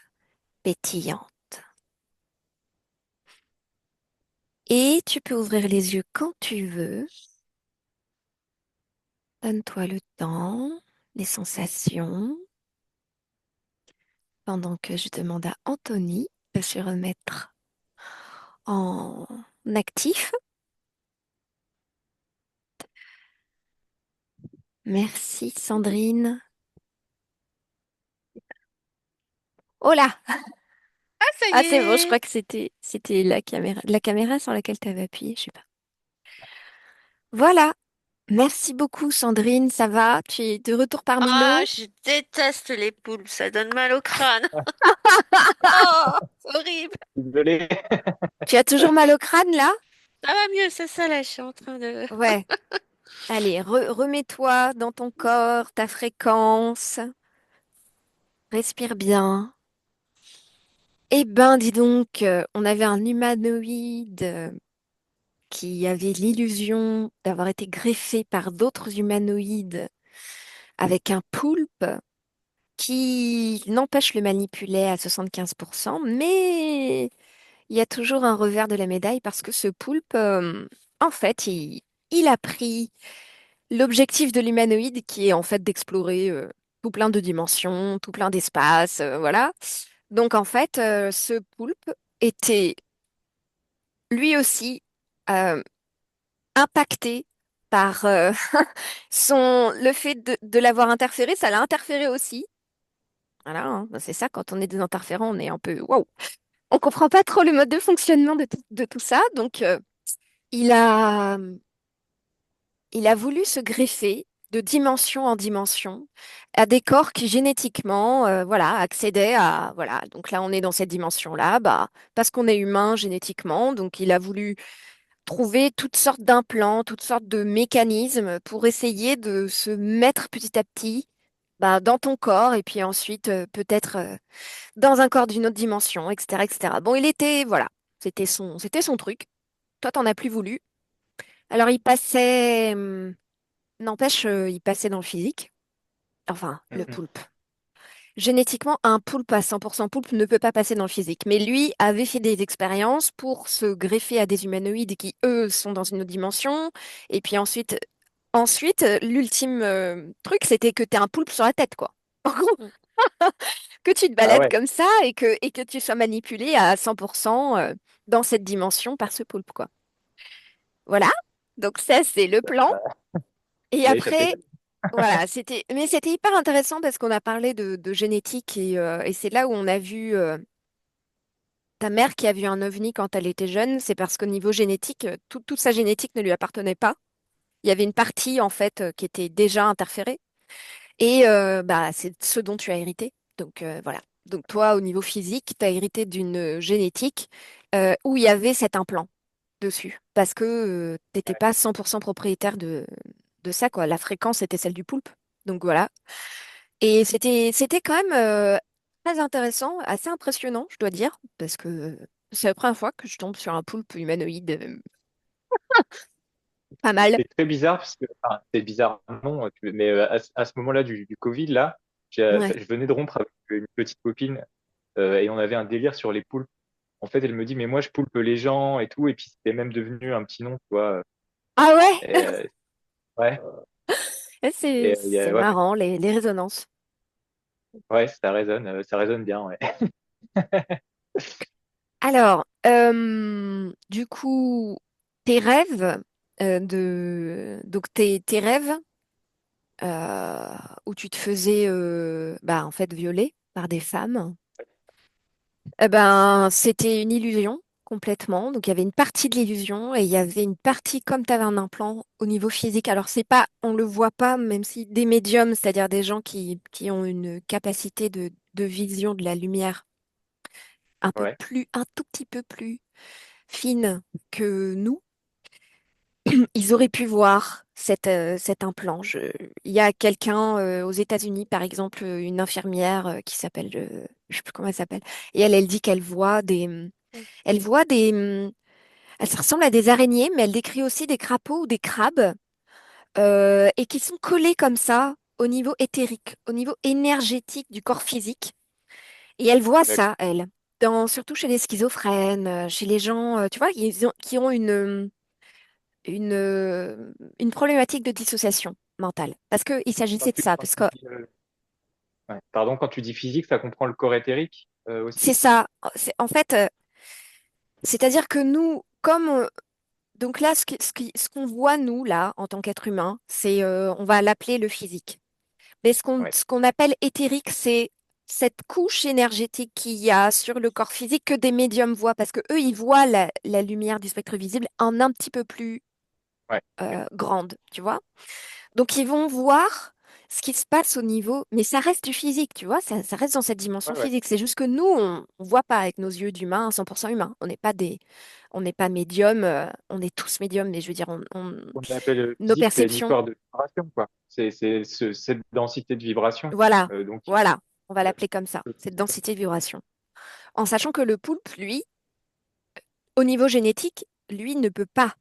pétillante. Et tu peux ouvrir les yeux quand tu veux. Donne-toi le temps, les sensations, pendant que je demande à Anthony de se remettre en actif. Merci Sandrine. Oh là! Ah, ça y Ah c'est bon, je est. crois que c'était la caméra sur laquelle tu avais appuyé, je sais pas. Voilà. Merci beaucoup Sandrine, ça va? Tu es de retour parmi Ah, nous? je déteste les poules, ça donne mal au crâne. Oh, c'est horrible. Désolé. Tu as toujours mal au crâne là? Ça va mieux, c'est ça là, je suis en train de... Ouais. Allez, remets-toi dans ton corps, ta fréquence. Respire bien. Eh ben, dis donc, on avait un humanoïde qui avait l'illusion d'avoir été greffé par d'autres humanoïdes avec un poulpe qui n'empêche le manipuler à 75%, mais il y a toujours un revers de la médaille parce que ce poulpe, en fait, il a pris l'objectif de l'humanoïde qui est en fait d'explorer tout plein de dimensions, tout plein d'espaces, voilà. Donc en fait, ce poulpe était lui aussi euh, impacté par le fait de l'avoir interféré, ça l'a interféré aussi. Voilà, hein. Ben, c'est ça, quand on est des interférents, on est un peu waouh. On comprend pas trop le mode de fonctionnement de tout ça. Donc il a, il a voulu se greffer de dimension en dimension à des corps qui génétiquement, voilà, accédaient à, voilà. Donc là, on est dans cette dimension-là, bah, parce qu'on est humain génétiquement. Donc il a voulu trouver toutes sortes d'implants, toutes sortes de mécanismes pour essayer de se mettre petit à petit bah, dans ton corps et puis ensuite peut-être dans un corps d'une autre dimension, etc., etc. Bon, il était, voilà, c'était son truc. Toi, t'en as plus voulu. Alors, il passait, n'empêche, il passait dans le physique. Enfin, le Mhm. poulpe. Génétiquement, un poulpe à 100% poulpe ne peut pas passer dans le physique. Mais lui avait fait des expériences pour se greffer à des humanoïdes qui, eux, sont dans une autre dimension. Et puis ensuite, l'ultime truc, c'était que tu un poulpe sur la tête, quoi. En gros, Mm. que tu te Ah balades ouais. comme ça et que tu sois manipulé à 100% dans cette dimension par ce poulpe, quoi. Voilà. Donc ça, c'est le plan. Et Il a échappé. après, voilà, mais c'était hyper intéressant parce qu'on a parlé de génétique et c'est là où on a vu ta mère qui a vu un ovni quand elle était jeune. C'est parce qu'au niveau génétique, toute sa génétique ne lui appartenait pas. Il y avait une partie en fait qui était déjà interférée et bah c'est ce dont tu as hérité. Donc voilà. Donc toi, au niveau physique, tu as hérité d'une génétique où il y avait cet implant dessus parce que t'étais pas 100% propriétaire de ça, quoi. La fréquence était celle du poulpe. Donc voilà. Et c'était quand même très intéressant, assez impressionnant, je dois dire, parce que c'est la première fois que je tombe sur un poulpe humanoïde pas mal. C'est très bizarre parce que, enfin, c'est bizarre, non, mais à ce moment-là du Covid, là, Ouais. je venais de rompre avec une petite copine et on avait un délire sur les poulpes. En fait, elle me dit, mais moi, je poulpe les gens et tout, et puis c'était même devenu un petit nom, tu vois. Ah ouais? Et, ouais, et C'est ouais, marrant, les résonances. ouais, ça résonne bien, ouais. Alors, du coup, tes rêves donc tes rêves euh, où tu te faisais bah, en fait violer par des femmes. Eh ben, c'était une illusion complètement. Donc, il y avait une partie de l'illusion et il y avait une partie comme tu avais un implant au niveau physique. Alors, c'est pas, on le voit pas, même si des médiums, c'est-à-dire des gens qui ont une capacité de vision de la lumière Ouais, un tout petit peu plus fine que nous, ils auraient pu voir cet implant. Il y a quelqu'un aux États-Unis, par exemple, une infirmière qui s'appelle, je sais plus comment elle s'appelle, et elle dit qu'elle voit Mm. elle voit elles ressemblent à des araignées, mais elle décrit aussi des crapauds ou des crabes et qui sont collés comme ça. au niveau éthérique, au niveau énergétique du corps physique. Et elle voit D'accord. ça, elle, surtout chez les schizophrènes, chez les gens, tu vois, qui ont une problématique de dissociation mentale. Parce qu'il Quand s'agissait de tu, ça, quand parce tu que dis, ouais. Pardon, quand tu dis physique, ça comprend le corps éthérique c'est aussi? ça. En fait, c'est-à-dire que nous, donc là, ce qu'on voit, nous, là, en tant qu'être humain, on va l'appeler le physique. Mais Ouais, ce qu'on appelle éthérique, c'est cette couche énergétique qu'il y a sur le corps physique que des médiums voient, parce que eux, ils voient la lumière du spectre visible en un petit peu plus ouais, ouais, grande, tu vois. Donc, ils vont voir ce qui se passe au niveau, mais ça reste du physique, tu vois, ça reste dans cette dimension ouais, ouais. physique. C'est juste que nous, on voit pas avec nos yeux d'humains 100% humains. On n'est pas médium, on est tous médiums, mais je veux dire, On appelle nos physique, c'est une perceptions, histoire de vibration, quoi. Cette densité de vibration. voilà, Donc, voilà, on va euh, l'appeler comme ça, cette densité de vibration. En sachant que le poulpe, lui, au niveau génétique, lui ne peut pas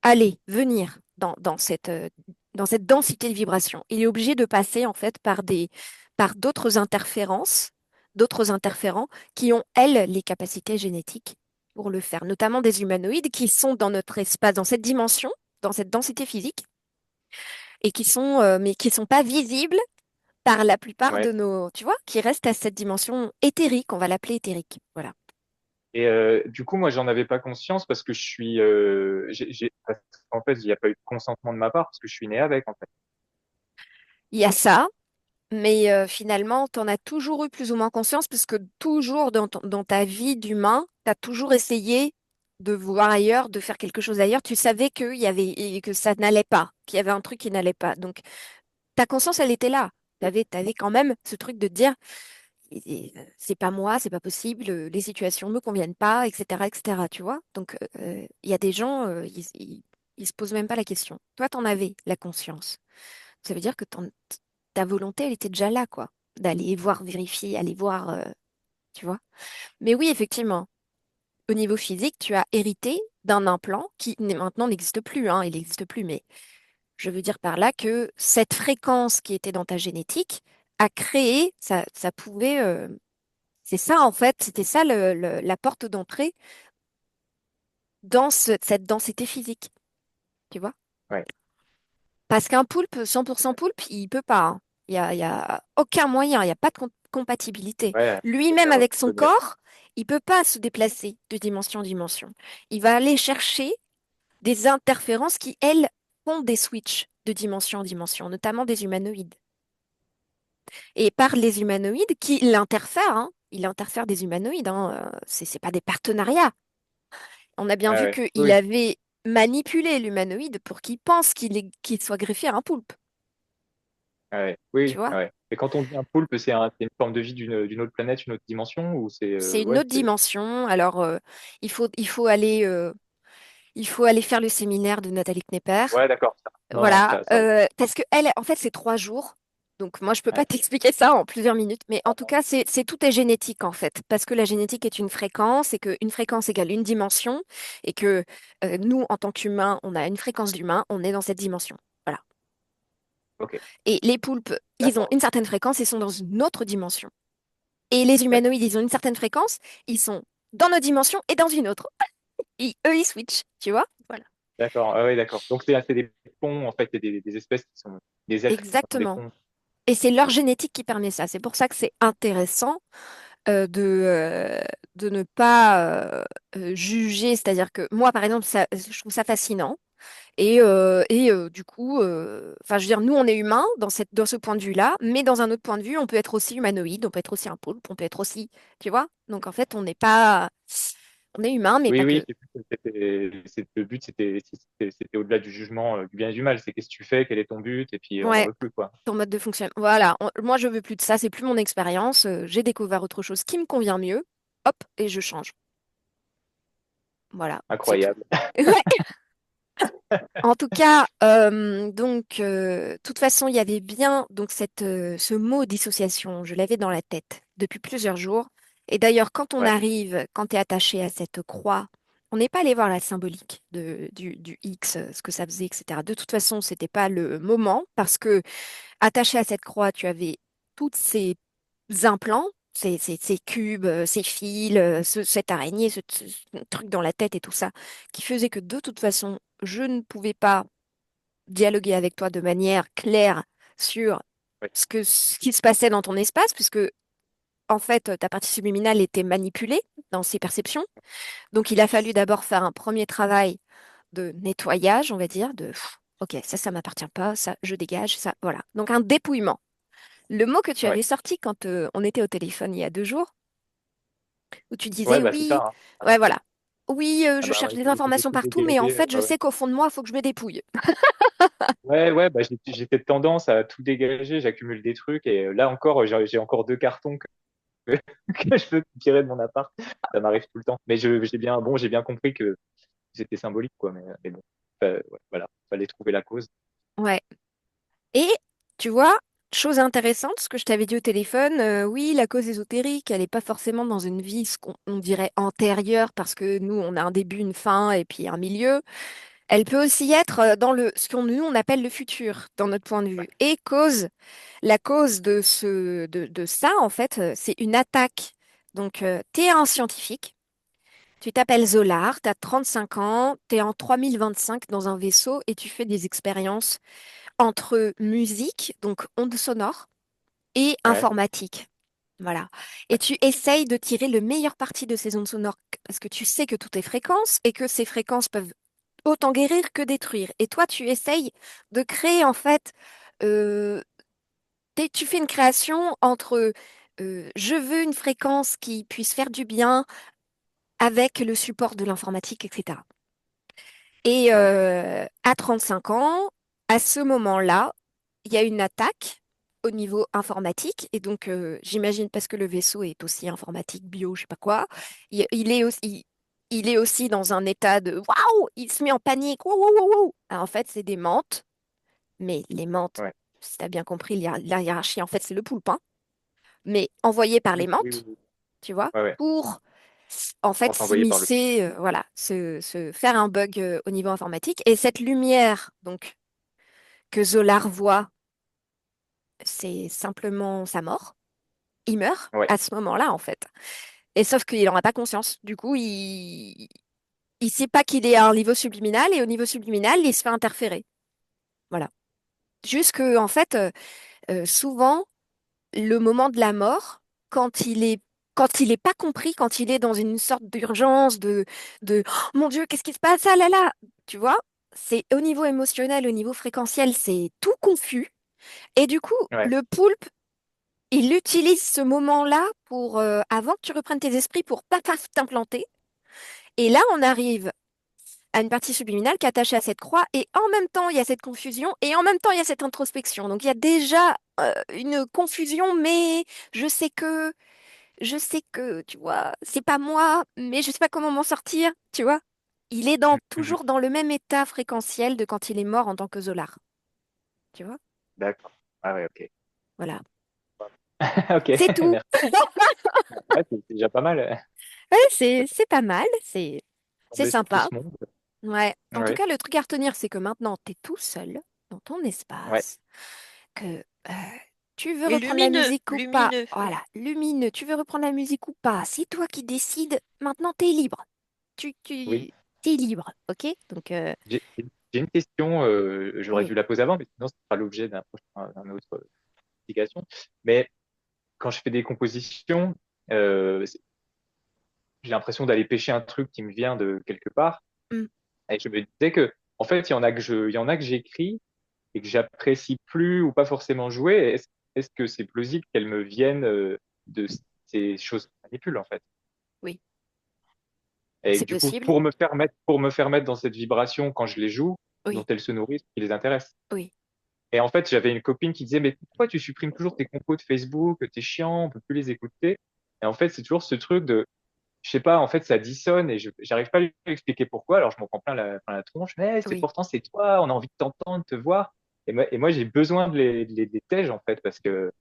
aller, venir dans cette densité de vibration. Il est obligé de passer en fait par d'autres interférents qui ont, elles, les capacités génétiques pour le faire, notamment des humanoïdes qui sont dans notre espace, dans cette dimension, dans cette densité physique, et mais qui sont pas visibles par la plupart ouais. de tu vois, qui restent à cette dimension éthérique, on va l'appeler éthérique. Voilà. Et du coup, moi, j'en avais pas conscience parce que je suis, parce qu'en fait, il n'y a pas eu de consentement de ma part parce que je suis né avec, en fait. Il y a ça. Mais finalement, tu en as toujours eu plus ou moins conscience parce que toujours dans ta vie d'humain, tu as toujours essayé de voir ailleurs, de faire quelque chose ailleurs. Tu savais que ça n'allait pas, qu'il y avait un truc qui n'allait pas. Donc, ta conscience, elle était là. T'avais quand même ce truc de te dire, c'est pas moi, c'est pas possible, les situations me conviennent pas, etc., etc., tu vois? Donc, il y a des gens, ils se posent même pas la question. Toi, t'en avais la conscience. Ça veut dire que ta volonté, elle était déjà là, quoi, d'aller voir, vérifier, aller voir, tu vois. Mais oui, effectivement, au niveau physique, tu as hérité d'un implant qui maintenant n'existe plus, hein, il n'existe plus, mais je veux dire par là que cette fréquence qui était dans ta génétique a créé, ça pouvait, c'est ça en fait, c'était ça la porte d'entrée dans cette densité physique, tu vois. Ouais, Parce qu'un poulpe, 100% poulpe, il peut pas, hein. Il y a aucun moyen, il n'y a pas de compatibilité. ouais, Lui-même, ouais, avec son corps, il peut pas se déplacer de dimension en dimension. Il va aller chercher des interférences qui, elles, font des switches de dimension en dimension, notamment des humanoïdes. Et par les humanoïdes qui l'interfèrent, hein, il interfère des humanoïdes, hein, c'est pas des partenariats. On a bien ouais, vu ouais. qu'il Oui, avait manipulé l'humanoïde pour qu'il pense qu'il soit greffé à un poulpe, ouais, tu oui, vois. ouais. Et quand on dit un poulpe, c'est une forme de vie d'une autre planète, une autre dimension, ou c'est, C'est une ouais, autre dimension. Alors, il faut aller faire le séminaire de Nathalie Knepper. ouais, d'accord, ça. Non, non, Voilà, ça va. parce que elle, en fait, c'est 3 jours. Donc, moi, je peux pas Ouais, t'expliquer ça en plusieurs minutes. Mais en tout cas, tout est génétique, en fait. Parce que la génétique est une fréquence et qu'une fréquence égale une dimension. Et que nous, en tant qu'humains, on a une fréquence d'humain. On est dans cette dimension. Voilà. ok, Et les poulpes, ils ont d'accord, une certaine fréquence, ils sont dans une autre dimension. Et les d'accord, humanoïdes, ils ont une certaine fréquence, ils sont dans notre dimension et dans une autre. Eux, ils switchent, tu vois? Voilà. d'accord, ah, ouais, d'accord. Donc c'est des ponts, en fait, et des espèces qui sont, des êtres qui sont des Exactement. ponts. Et c'est leur génétique qui permet ça. C'est pour ça que c'est intéressant de ne pas juger. C'est-à-dire que moi, par exemple, je trouve ça fascinant. Du coup, enfin, je veux dire, nous, on est humains dans ce point de vue-là, mais dans un autre point de vue, on peut être aussi humanoïde, on peut être aussi un poulpe, on peut être aussi, tu vois? Donc, en fait, on est humain, mais Oui, pas oui, que. le but, c'était au-delà du jugement du bien et du mal. C'est qu'est-ce que tu fais, quel est ton but, et puis on n'en Ouais, veut plus, quoi. ton mode de fonctionnement. Voilà, moi, je veux plus de ça, c'est plus mon expérience. J'ai découvert autre chose qui me convient mieux. Hop, et je change. Voilà, c'est tout. Incroyable. En tout cas, de toute façon, il y avait bien donc ce mot dissociation, je l'avais dans la tête depuis plusieurs jours. Et d'ailleurs, quand on Ouais, arrive, quand tu es attaché à cette croix On n'est pas allé voir la symbolique du X, ce que ça faisait, etc. De toute façon, c'était pas le moment parce que attaché à cette croix, tu avais tous ces implants, ces cubes, ces fils, cette araignée, ce truc dans la tête et tout ça, qui faisait que de toute façon, je ne pouvais pas dialoguer avec toi de manière claire sur Ouais. ce qui se passait dans ton espace, puisque en fait, ta partie subliminale était manipulée dans ses perceptions. Donc, il a fallu d'abord faire un premier travail de nettoyage, on va dire, OK, ça m'appartient pas, ça, je dégage, ça, voilà. Donc, un dépouillement. Le mot que tu Ouais. avais sorti quand on était au téléphone il y a 2 jours, où tu Ouais, disais bah c'est oui, ça, hein. ouais, voilà. Oui, Ah je bah cherche ouais, des j'ai informations tout partout, mais en dégagé. fait, je Ouais, ouais. sais qu'au fond de moi, il faut que je me dépouille. Ouais, ouais, bah j'ai cette tendance à tout dégager, j'accumule des trucs et là encore, j'ai encore 2 cartons que je peux tirer de mon appart. Ça m'arrive tout le temps. Mais j'ai bien compris que c'était symbolique, quoi. Mais bon, ouais, voilà, fallait trouver la cause. Ouais. Et tu vois, chose intéressante, ce que je t'avais dit au téléphone, oui, la cause ésotérique, elle n'est pas forcément dans une vie, ce qu'on on dirait antérieure, parce que nous, on a un début, une fin et puis un milieu. Elle peut aussi être dans ce qu'on nous on appelle le futur, dans notre point de vue. Et la cause de ça, en fait, c'est une attaque. Donc, tu es un scientifique, tu t'appelles Zolar, tu as 35 ans, tu es en 3025 dans un vaisseau et tu fais des expériences entre musique, donc ondes sonores, et Ouais, informatique. Voilà. Et tu essayes de tirer le meilleur parti de ces ondes sonores parce que tu sais que tout est fréquence et que ces fréquences peuvent autant guérir que détruire. Et toi, tu essayes de créer en fait, euh, tu fais une création entre je veux une fréquence qui puisse faire du bien avec le support de l'informatique, etc. Et ouais, à 35 ans, à ce moment-là, il y a une attaque au niveau informatique. Et donc, j'imagine, parce que le vaisseau est aussi informatique, bio, je sais pas quoi, il est aussi, il est aussi dans un état de waouh, il se met en panique. Waouh, waouh, waouh, waouh. Alors, en fait, c'est des mantes, mais les mantes, ouais. si tu as bien compris, la hiérarchie, en fait, c'est le poulpe, hein, mais envoyé par les Oui, oui, mantes, oui. tu vois, Ouais, ouais. pour en fait Pour s'envoyer par le. s'immiscer, voilà, faire un bug au niveau informatique. Et cette lumière, donc, que Zolar voit, c'est simplement sa mort. Il meurt Ouais, à ce moment-là, en fait. Et sauf qu'il n'en a pas conscience. Du coup, il sait pas qu'il est à un niveau subliminal, et au niveau subliminal, il se fait interférer. Voilà. Juste que, en fait, souvent, le moment de la mort, quand il est pas compris, quand il est dans une sorte d'urgence de oh, mon Dieu, qu'est-ce qui se passe? Ah là là, tu vois, c'est au niveau émotionnel, au niveau fréquentiel, c'est tout confus. Et du coup, ouais. le poulpe, il utilise ce moment-là pour, avant que tu reprennes tes esprits, pour paf, paf, t'implanter. Et là, on arrive à une partie subliminale qui est attachée à cette croix, et en même temps, il y a cette confusion, et en même temps, il y a cette introspection. Donc, il y a déjà une confusion, mais je sais que, tu vois, c'est pas moi, mais je sais pas comment m'en sortir, tu vois. Il est Mhm. toujours dans le même état fréquentiel de quand il est mort en tant que Zolar, tu vois. D'accord. Ah ouais, ok. Voilà. Ok, C'est tout. merci. Ouais, c'est déjà pas mal. Ouais, c'est pas mal, On c'est met tout sympa. ce monde. Ouais. En tout Ouais, cas, le truc à retenir, c'est que maintenant, tu es tout seul dans ton ouais. espace, que tu veux Et reprendre la lumineux, musique ou pas. lumineux. Voilà, lumineux, tu veux reprendre la musique ou pas. C'est toi qui décides. Maintenant, tu es libre. Oui. T'es libre, ok? Donc, J'ai une question, j'aurais oui. dû la poser avant, mais sinon, ce sera l'objet d'un autre explication. Mais quand je fais des compositions, euh, j'ai l'impression d'aller pêcher un truc qui me vient de quelque part. Mm. Et je me disais que, en fait, il y en a que j'écris et que j'apprécie plus ou pas forcément jouer. Est-ce que c'est plausible qu'elles me viennent de ces choses que je manipule, en fait? Oui, Et c'est du coup, possible. pour me faire mettre dans cette vibration quand je les joue, dont Oui, elles se nourrissent, qui les intéressent. oui. Et en fait, j'avais une copine qui disait, mais pourquoi tu supprimes toujours tes compos de Facebook, t'es chiant, on peut plus les écouter. Et en fait, c'est toujours ce truc de, je sais pas, en fait, ça dissonne et j'arrive pas à lui expliquer pourquoi. Alors, je m'en prends plein la tronche, mais c'est Oui, pourtant, c'est toi, on a envie de t'entendre, de te voir. Et moi j'ai besoin de les tèges, en fait, parce que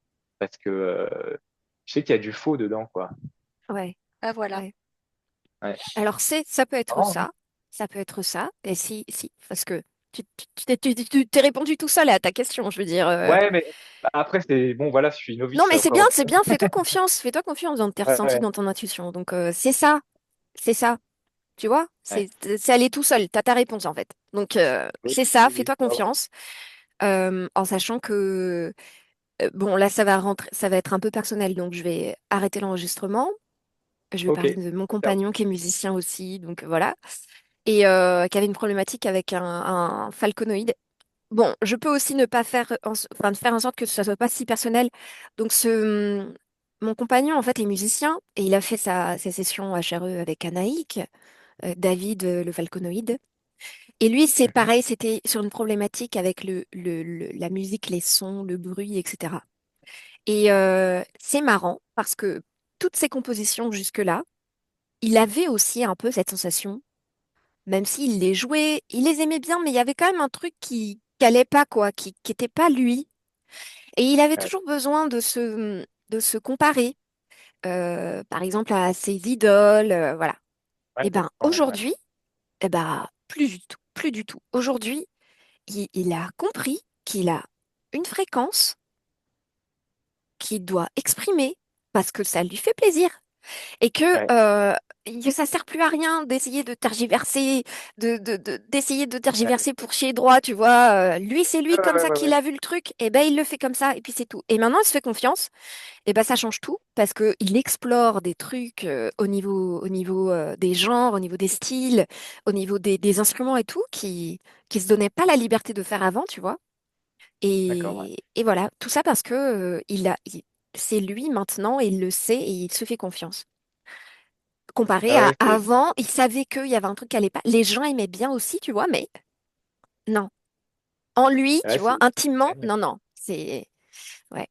je sais qu'il y a du faux dedans, quoi. ouais, Ah voilà. ouais. Ouais. Alors, ça peut être Marrant, hein. ça. Ça peut être ça. Et si, parce que tu t'es répondu tout seul à ta question, je veux dire. Ouais, mais bah, après, c'est bon, voilà, je suis Non, novice mais c'est bien, encore. c'est bien. Fais-toi confiance dans tes Ouais, ressentis, ouais, dans ton intuition. Donc, c'est ça. Tu vois, ouais. c'est aller tout seul. T'as ta réponse, en fait. Donc, Oui, c'est ça. oui, oui. Fais-toi Ouais, ouais. confiance. En sachant que, bon, là, ça va être un peu personnel. Donc, je vais arrêter l'enregistrement. Je vais Ok, parler de mon super. compagnon qui est musicien aussi. Donc, voilà. Et qui avait une problématique avec un falconoïde. Bon, je peux aussi ne pas faire, enfin, faire en sorte que ça soit pas si personnel. Donc, mon compagnon, en fait, est musicien et il a fait sa session HRE avec Anaïk, David, le falconoïde. Et lui, c'est Mhm. pareil, c'était sur une problématique avec la musique, les sons, le bruit, etc. Et c'est marrant parce que toutes ses compositions jusque-là, il avait aussi un peu cette sensation, même s'il les jouait, il les aimait bien, mais il y avait quand même un truc qui n'allait pas, quoi, qui était pas lui. Et il avait Ouais, toujours besoin de se comparer, par exemple, à ses idoles, voilà. ouais, Et ben d'accord, ouais, ouais. aujourd'hui, eh ben, plus du tout, plus du tout. Aujourd'hui, il a compris qu'il a une fréquence qu'il doit exprimer parce que ça lui fait plaisir et Ouais, que ça sert plus à rien d'essayer de tergiverser, d'essayer de ouais, tergiverser pour chier droit, tu vois. Lui, c'est lui ouais, comme ouais, ça ouais, qu'il ouais. a vu le truc, et ben il le fait comme ça et puis c'est tout. Et maintenant, il se fait confiance. Et ben ça change tout parce que il explore des trucs au niveau des genres, au niveau des styles, au niveau des instruments et tout qui se donnait pas la liberté de faire avant, tu vois. D'accord, ouais. Et voilà, tout ça parce que c'est lui maintenant et il le sait et il se fait confiance. Comparé Ouais, à ouais, avant, il savait qu'il y avait un truc qui allait pas. Les gens aimaient bien aussi, tu vois, mais non. En lui, ouais, tu vois, intimement, ouais, ouais. non, non. C'est ouais.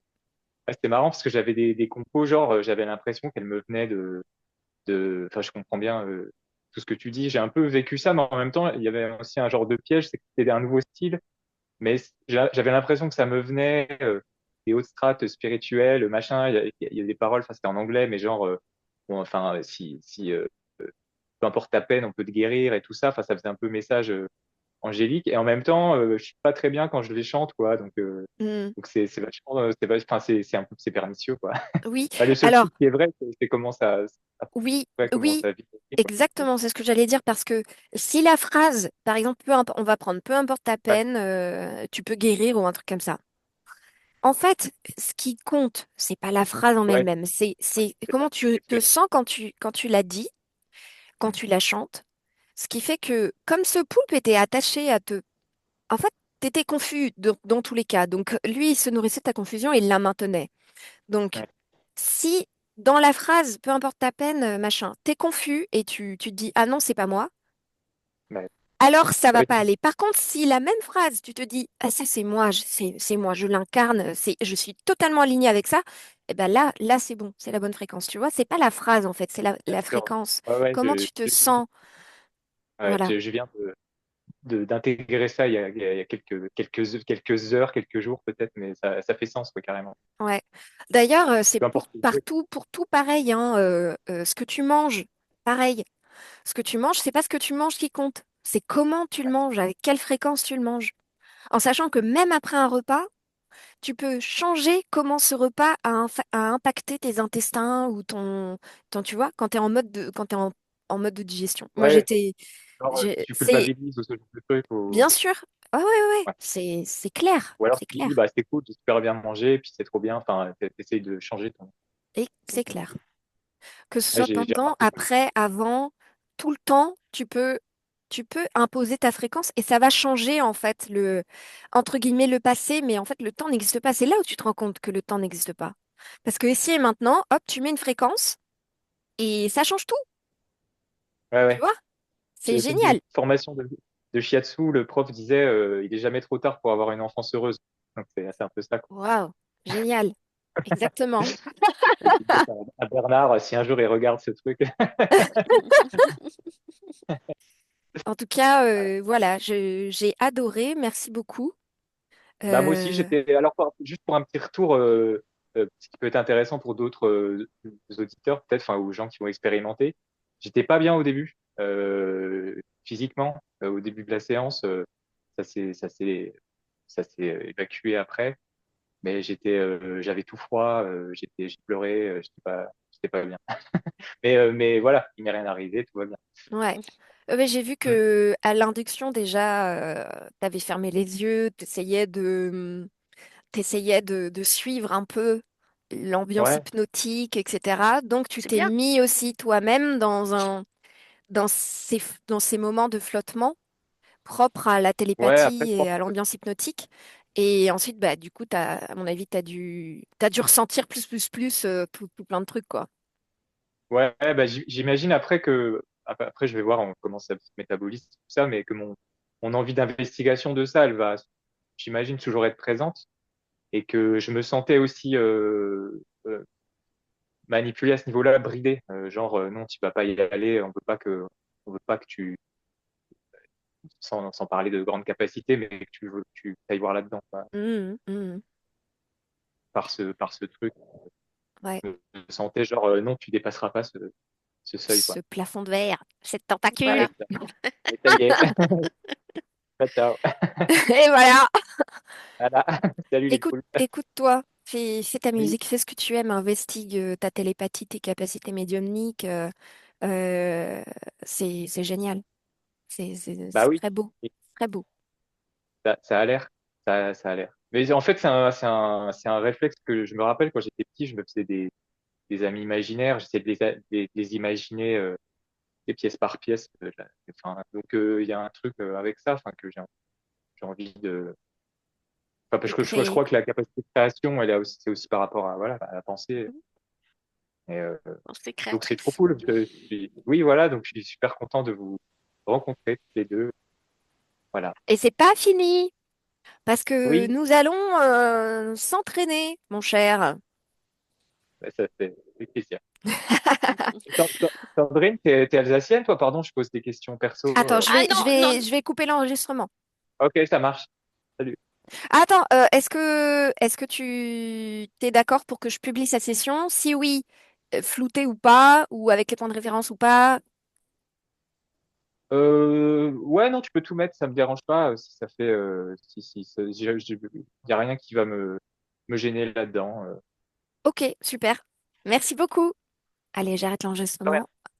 Ouais, c'était marrant parce que j'avais des compos, genre, j'avais l'impression qu'elles me venaient enfin, je comprends bien tout ce que tu dis. J'ai un peu vécu ça, mais en même temps, il y avait aussi un genre de piège, c'est que c'était un nouveau style, mais j'avais l'impression que ça me venait des hautes strates spirituelles, machin. Il y a des paroles, enfin, c'était en anglais, mais genre, bon, enfin, si peu importe ta peine, on peut te guérir et tout ça. Enfin, ça faisait un peu message angélique. Et en même temps, je suis pas très bien quand je les chante, quoi. Hmm. Donc c'est vachement, enfin, c'est un peu, c'est pernicieux, quoi. Oui. Bah, le seul Alors, truc qui est vrai, c'est comment oui, comment oui, ça vit. exactement, c'est ce que j'allais dire parce que si la phrase, par exemple, on va prendre peu importe ta Ouais, peine, tu peux guérir ou un truc comme ça. En fait, ce qui compte, c'est pas la phrase en ouais, elle-même, c'est c'est ça. comment tu te L'expression. sens quand tu la dis, quand Mhm. tu la chantes. Ce qui fait que, comme ce poulpe était attaché à te... En fait, t'étais confus dans tous les cas. Donc, lui, il se nourrissait de ta confusion et il la maintenait. Donc, Ouais, si dans la phrase, peu importe ta peine, machin, t'es confus et tu te dis, ah non, c'est pas moi, ouais, alors ça va ouais, pas aller. Par contre, si la même phrase, tu te dis, ah ça c'est moi, c'est moi, je l'incarne, je suis totalement alignée avec ça, et ben là c'est bon, c'est la bonne fréquence. Tu vois, c'est pas la phrase en fait, c'est la, bien la sûr. fréquence. Ouais, ouais, Comment tu te sens? ouais, Voilà. je viens d'intégrer ça il y a quelques heures, quelques jours peut-être, mais ça fait sens, quoi, carrément. Ouais. D'ailleurs, c'est Peu importe. pour tout pareil, hein, ce que tu manges, pareil. Ce que tu manges, c'est pas ce que tu manges qui compte. C'est comment tu le manges, avec quelle fréquence tu le manges. En sachant que même après un repas, tu peux changer comment ce repas a impacté tes intestins ou tu vois, quand t'es en mode de digestion. Moi, Ouais, genre, si tu c'est culpabilises ou ce genre de truc, bien sûr. Ah ouais, ouais, ouais. ouais. C'est clair, Ou alors c'est tu te dis, clair. bah, c'est cool, j'ai super bien mangé, puis c'est trop bien. Enfin, t'essayes de changer Et ton c'est point de clair. vue. Que ce Ouais, soit j'ai pendant, remarqué ça. après, avant, tout le temps, tu peux imposer ta fréquence et ça va changer en fait entre guillemets le passé, mais en fait le temps n'existe pas. C'est là où tu te rends compte que le temps n'existe pas. Parce que ici et maintenant, hop, tu mets une fréquence et ça change tout, Ouais, tu ouais. vois? C'est J'avais fait une génial. formation de shiatsu. Le prof disait, il est jamais trop tard pour avoir une enfance heureuse. Donc c'est un peu ça, quoi. Waouh, génial. Exactement. Et je disais ça à Bernard, si un jour il regarde ce truc. En tout cas, voilà, j'ai adoré. Merci beaucoup. Bah, moi aussi, Euh, j'étais. Alors, juste pour un petit retour, ce qui peut être intéressant pour d'autres auditeurs, peut-être, enfin, ou gens qui vont expérimenter. j'étais pas bien au début, physiquement, au début de la séance, ça s'est, ça s'est, ça s'est évacué après, mais j'avais tout froid, j'ai pleuré, j'étais pas bien. Mais voilà, il m'est rien arrivé, tout va bien. Ouais. Mais j'ai vu Mm. que à l'induction déjà, tu avais fermé les yeux, t'essayais de suivre un peu l'ambiance Ouais, hypnotique, etc. Donc tu C'est t'es bien. mis aussi toi-même dans ces moments de flottement propres à la ouais, après, télépathie je et pense à que, l'ambiance hypnotique. Et ensuite, bah, du coup, à mon avis, t'as dû ressentir tout plein de trucs, quoi. ouais, bah, j'imagine après après, je vais voir comment ça se métabolise, tout ça, mais que mon envie d'investigation de ça, j'imagine, toujours être présente et que je me sentais aussi manipulé à ce niveau-là, bridé. Genre, non, tu vas pas y aller, on veut pas que sans parler de grande capacité, mais que tu ailles voir là-dedans, quoi. Mhm, mhm. Par ce truc. Ouais. Je me sentais genre, non, tu dépasseras pas ce seuil, quoi. Ce plafond de verre, cette Voilà. tentacule. C'est ça. Et ça y est. Ciao, ciao. Et voilà. Voilà. Salut les Écoute, poules. écoute-toi, fais ta Oui, musique, fais ce que tu aimes, investigue ta télépathie, tes capacités médiumniques. Euh, c'est génial. bah C'est oui. très beau. Et Très beau. ça a l'air. Ça a l'air. Mais en fait, c'est un réflexe que je me rappelle quand j'étais petit, je me faisais des amis imaginaires, j'essayais de les imaginer des pièce par pièce. Enfin, donc il y a un truc avec ça, enfin que j'ai envie de. Enfin, De parce que je créer. crois que la capacité de création, c'est aussi par rapport à voilà à la pensée. Et, Pensée donc c'est trop créatrice. cool. Oui, voilà, donc je suis super content de vous rencontrer tous les deux. Voilà. Et c'est pas fini, parce que Oui, nous allons s'entraîner, mon cher. bah, ça fait plaisir. Sandrine, t'es alsacienne, toi? Pardon, je pose des questions perso. Attends, Ah non, non, je vais couper l'enregistrement. Ok, ça marche. Salut. Attends, est-ce que tu t'es d'accord pour que je publie sa session? Si oui, flouté ou pas, ou avec les points de référence ou pas? Ouais, non, tu peux tout mettre, ça me dérange pas. Si ça fait, y a rien qui va me gêner là-dedans. Ok, super. Merci beaucoup. Allez, j'arrête l'enregistrement.